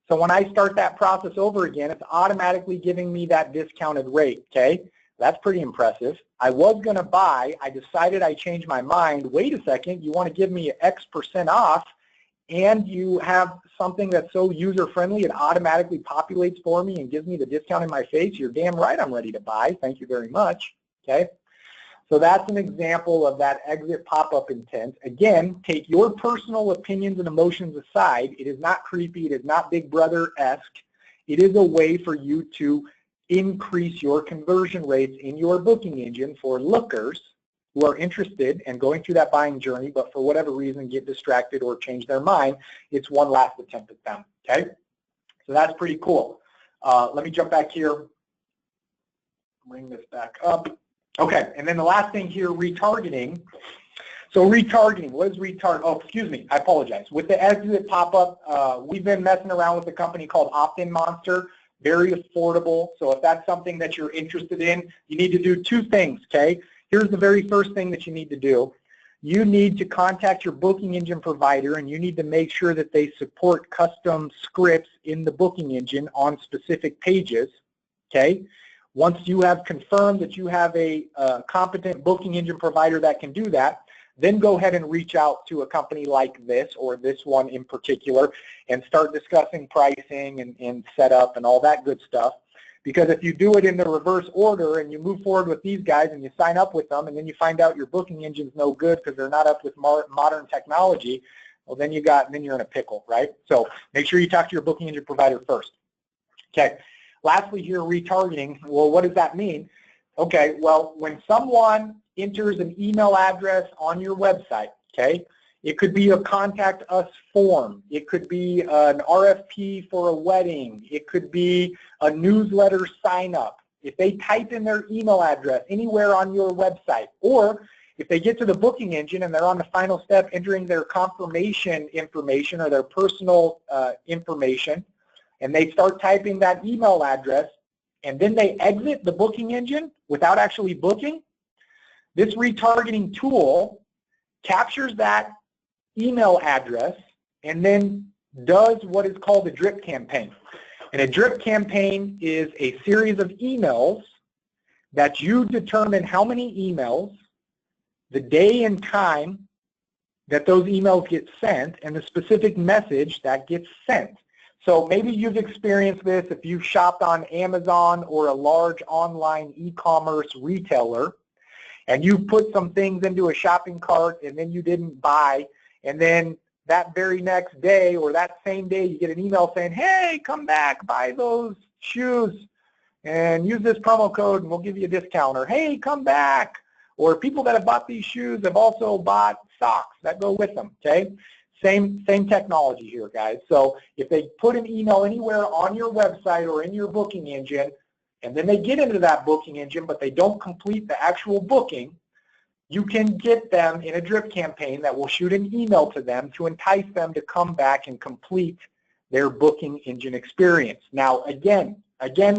So when I start that process over again, it's automatically giving me that discounted rate, okay? That's pretty impressive. I was going to buy. I decided I changed my mind. Wait a second. You want to give me X% off, and you have something that's so user-friendly it automatically populates for me and gives me the discount in my face. You're damn right I'm ready to buy. Thank you very much. Okay? So that's an example of that exit pop-up intent. Again, take your personal opinions and emotions aside. It is not creepy. It is not Big Brother-esque. It is a way for you to increase your conversion rates in your booking engine for lookers who are interested and going through that buying journey, but for whatever reason get distracted or change their mind. It's one last attempt at them. Okay? So that's pretty cool. Let me jump back here. Bring this back up. Okay, and then the last thing here, retargeting. So retargeting, what is retargeting? Oh, excuse me, I apologize. With the exit pop-up, we've been messing around with a company called Opt-in Monster, very affordable. So if that's something that you're interested in, you need to do two things, okay? Here's the very first thing that you need to do. You need to contact your booking engine provider, and you need to make sure that they support custom scripts in the booking engine on specific pages, okay? Once you have confirmed that you have a competent booking engine provider that can do that, then go ahead and reach out to a company like this or this one in particular and start discussing pricing and setup and all that good stuff. Because if you do it in the reverse order and you move forward with these guys and you sign up with them and then you find out your booking engine's no good because they're not up with modern technology, well then you're in a pickle, right? So make sure you talk to your booking engine provider first. Okay. Lastly here, retargeting. Well, what does that mean? Okay, well, when someone enters an email address on your website, okay, it could be a contact us form. It could be an RFP for a wedding. It could be a newsletter sign up. If they type in their email address anywhere on your website, or if they get to the booking engine and they're on the final step entering their confirmation information or their personal information, and they start typing that email address, and then they exit the booking engine without actually booking, this retargeting tool captures that email address and then does what is called a drip campaign. And a drip campaign is a series of emails that you determine how many emails, the day and time that those emails get sent, and the specific message that gets sent. So maybe you've experienced this if you've shopped on Amazon or a large online e-commerce retailer, and you put some things into a shopping cart and then you didn't buy, and then that very next day or that same day you get an email saying, hey, come back, buy those shoes and use this promo code and we'll give you a discount, or hey, come back, or people that have bought these shoes have also bought socks that go with them, okay? Same technology here, guys. So if they put an email anywhere on your website or in your booking engine, and then they get into that booking engine, but they don't complete the actual booking, you can get them in a drip campaign that will shoot an email to them to entice them to come back and complete their booking engine experience. Now, again,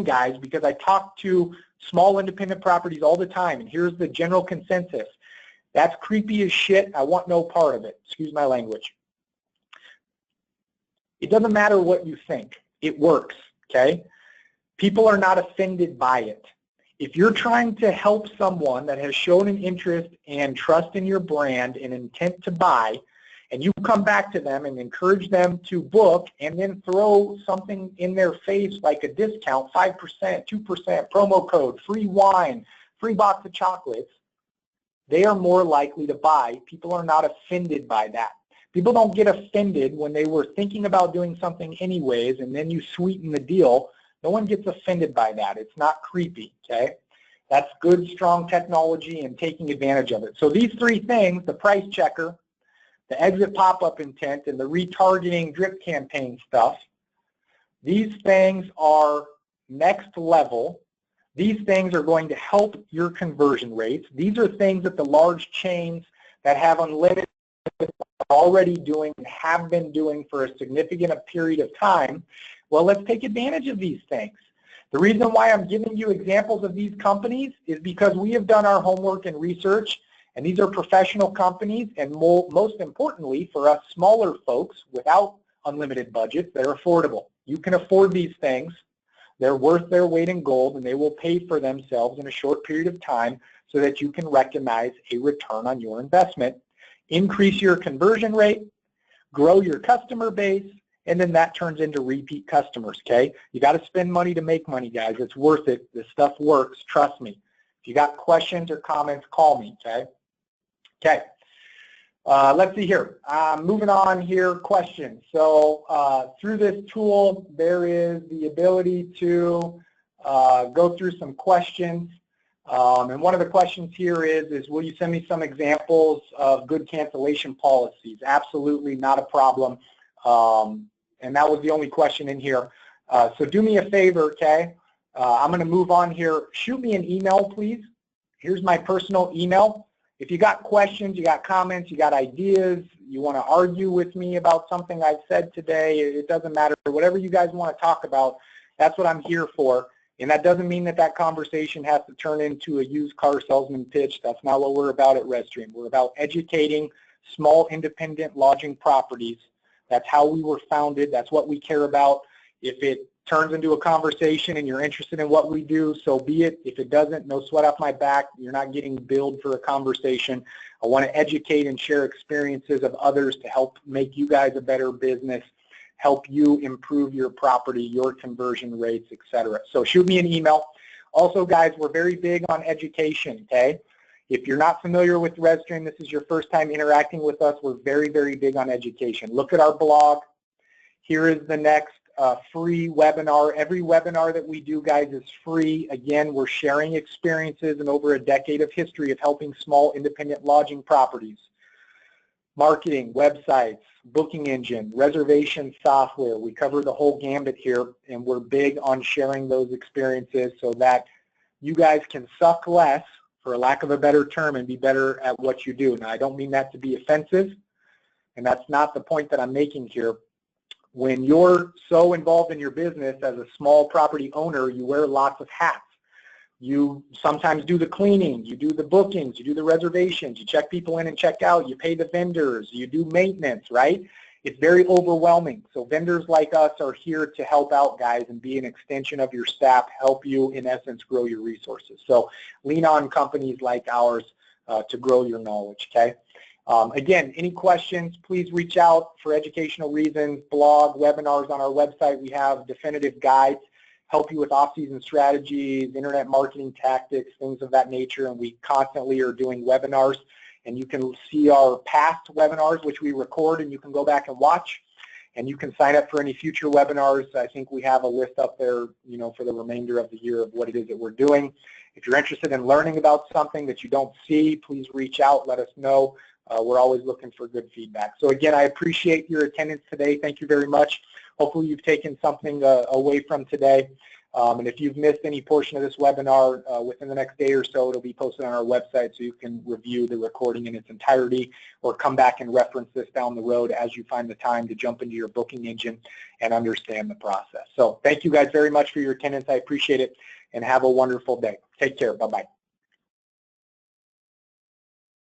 guys, because I talk to small independent properties all the time, and here's the general consensus. That's creepy as shit. I want no part of it. Excuse my language. It doesn't matter what you think. It works, okay? People are not offended by it. If you're trying to help someone that has shown an interest and trust in your brand and intent to buy, and you come back to them and encourage them to book and then throw something in their face like a discount, 5%, 2%, promo code, free wine, free box of chocolates, they are more likely to buy. People are not offended by that. People don't get offended when they were thinking about doing something anyways, and then you sweeten the deal. No one gets offended by that. It's not creepy, okay? That's good, strong technology and taking advantage of it. So these three things, the price checker, the exit pop-up intent, and the retargeting drip campaign stuff, these things are next level. These things are going to help your conversion rates. These are things that the large chains that have unlimited are already doing and have been doing for a significant period of time. Well, let's take advantage of these things. The reason why I'm giving you examples of these companies is because we have done our homework and research, and these are professional companies, and most importantly, for us smaller folks without unlimited budgets, they're affordable. You can afford these things. They're worth their weight in gold, and they will pay for themselves in a short period of time so that you can recognize a return on your investment, increase your conversion rate, grow your customer base, and then that turns into repeat customers, okay? You got to spend money to make money, guys. It's worth it. This stuff works. Trust me. If you got questions or comments, call me, okay? Okay. Let's see here. Moving on here, questions. So through this tool, there is the ability to go through some questions. And one of the questions here is, will you send me some examples of good cancellation policies? Absolutely not a problem. And that was the only question in here. So do me a favor, okay? I'm going to move on here. Shoot me an email, please. Here's my personal email. If you got questions, you got comments, you got ideas, you want to argue with me about something I've said today, it doesn't matter. Whatever you guys want to talk about, that's what I'm here for. And that doesn't mean that that conversation has to turn into a used car salesman pitch. That's not what we're about at Redstream. We're about educating small independent lodging properties. That's how we were founded. That's what we care about. If it turns into a conversation and you're interested in what we do, so be it. If it doesn't, no sweat off my back. You're not getting billed for a conversation. I want to educate and share experiences of others to help make you guys a better business, help you improve your property, your conversion rates, etc. So shoot me an email. Also, guys, we're very big on education, okay? If you're not familiar with Redstream, this is your first time interacting with us, we're very, very big on education. Look at our blog. Here is the next free webinar. Every webinar that we do, guys, is free. Again, we're sharing experiences and over a decade of history of helping small independent lodging properties. Marketing, websites, booking engine, reservation software. We cover the whole gambit here, and we're big on sharing those experiences so that you guys can suck less, for a lack of a better term, and be better at what you do. Now, I don't mean that to be offensive, and that's not the point that I'm making here. When you're so involved in your business as a small property owner, you wear lots of hats. You sometimes do the cleaning, you do the bookings, you do the reservations, you check people in and check out, you pay the vendors, you do maintenance, right? It's very overwhelming. So vendors like us are here to help out, guys, and be an extension of your staff, help you, in essence, grow your resources. So lean on companies like ours to grow your knowledge, okay? Again, any questions, please reach out for educational reasons, blog, webinars on our website. We have definitive guides, help you with off-season strategies, internet marketing tactics, things of that nature, and we constantly are doing webinars. And you can see our past webinars, which we record, and you can go back and watch. And you can sign up for any future webinars. I think we have a list up there, you know, for the remainder of the year of what it is that we're doing. If you're interested in learning about something that you don't see, please reach out, let us know. We're always looking for good feedback. So again, I appreciate your attendance today. Thank you very much. Hopefully you've taken something away from today. And if you've missed any portion of this webinar, within the next day or so, it'll be posted on our website so you can review the recording in its entirety or come back and reference this down the road as you find the time to jump into your booking engine and understand the process. So thank you guys very much for your attendance. I appreciate it, and have a wonderful day. Take care. Bye-bye.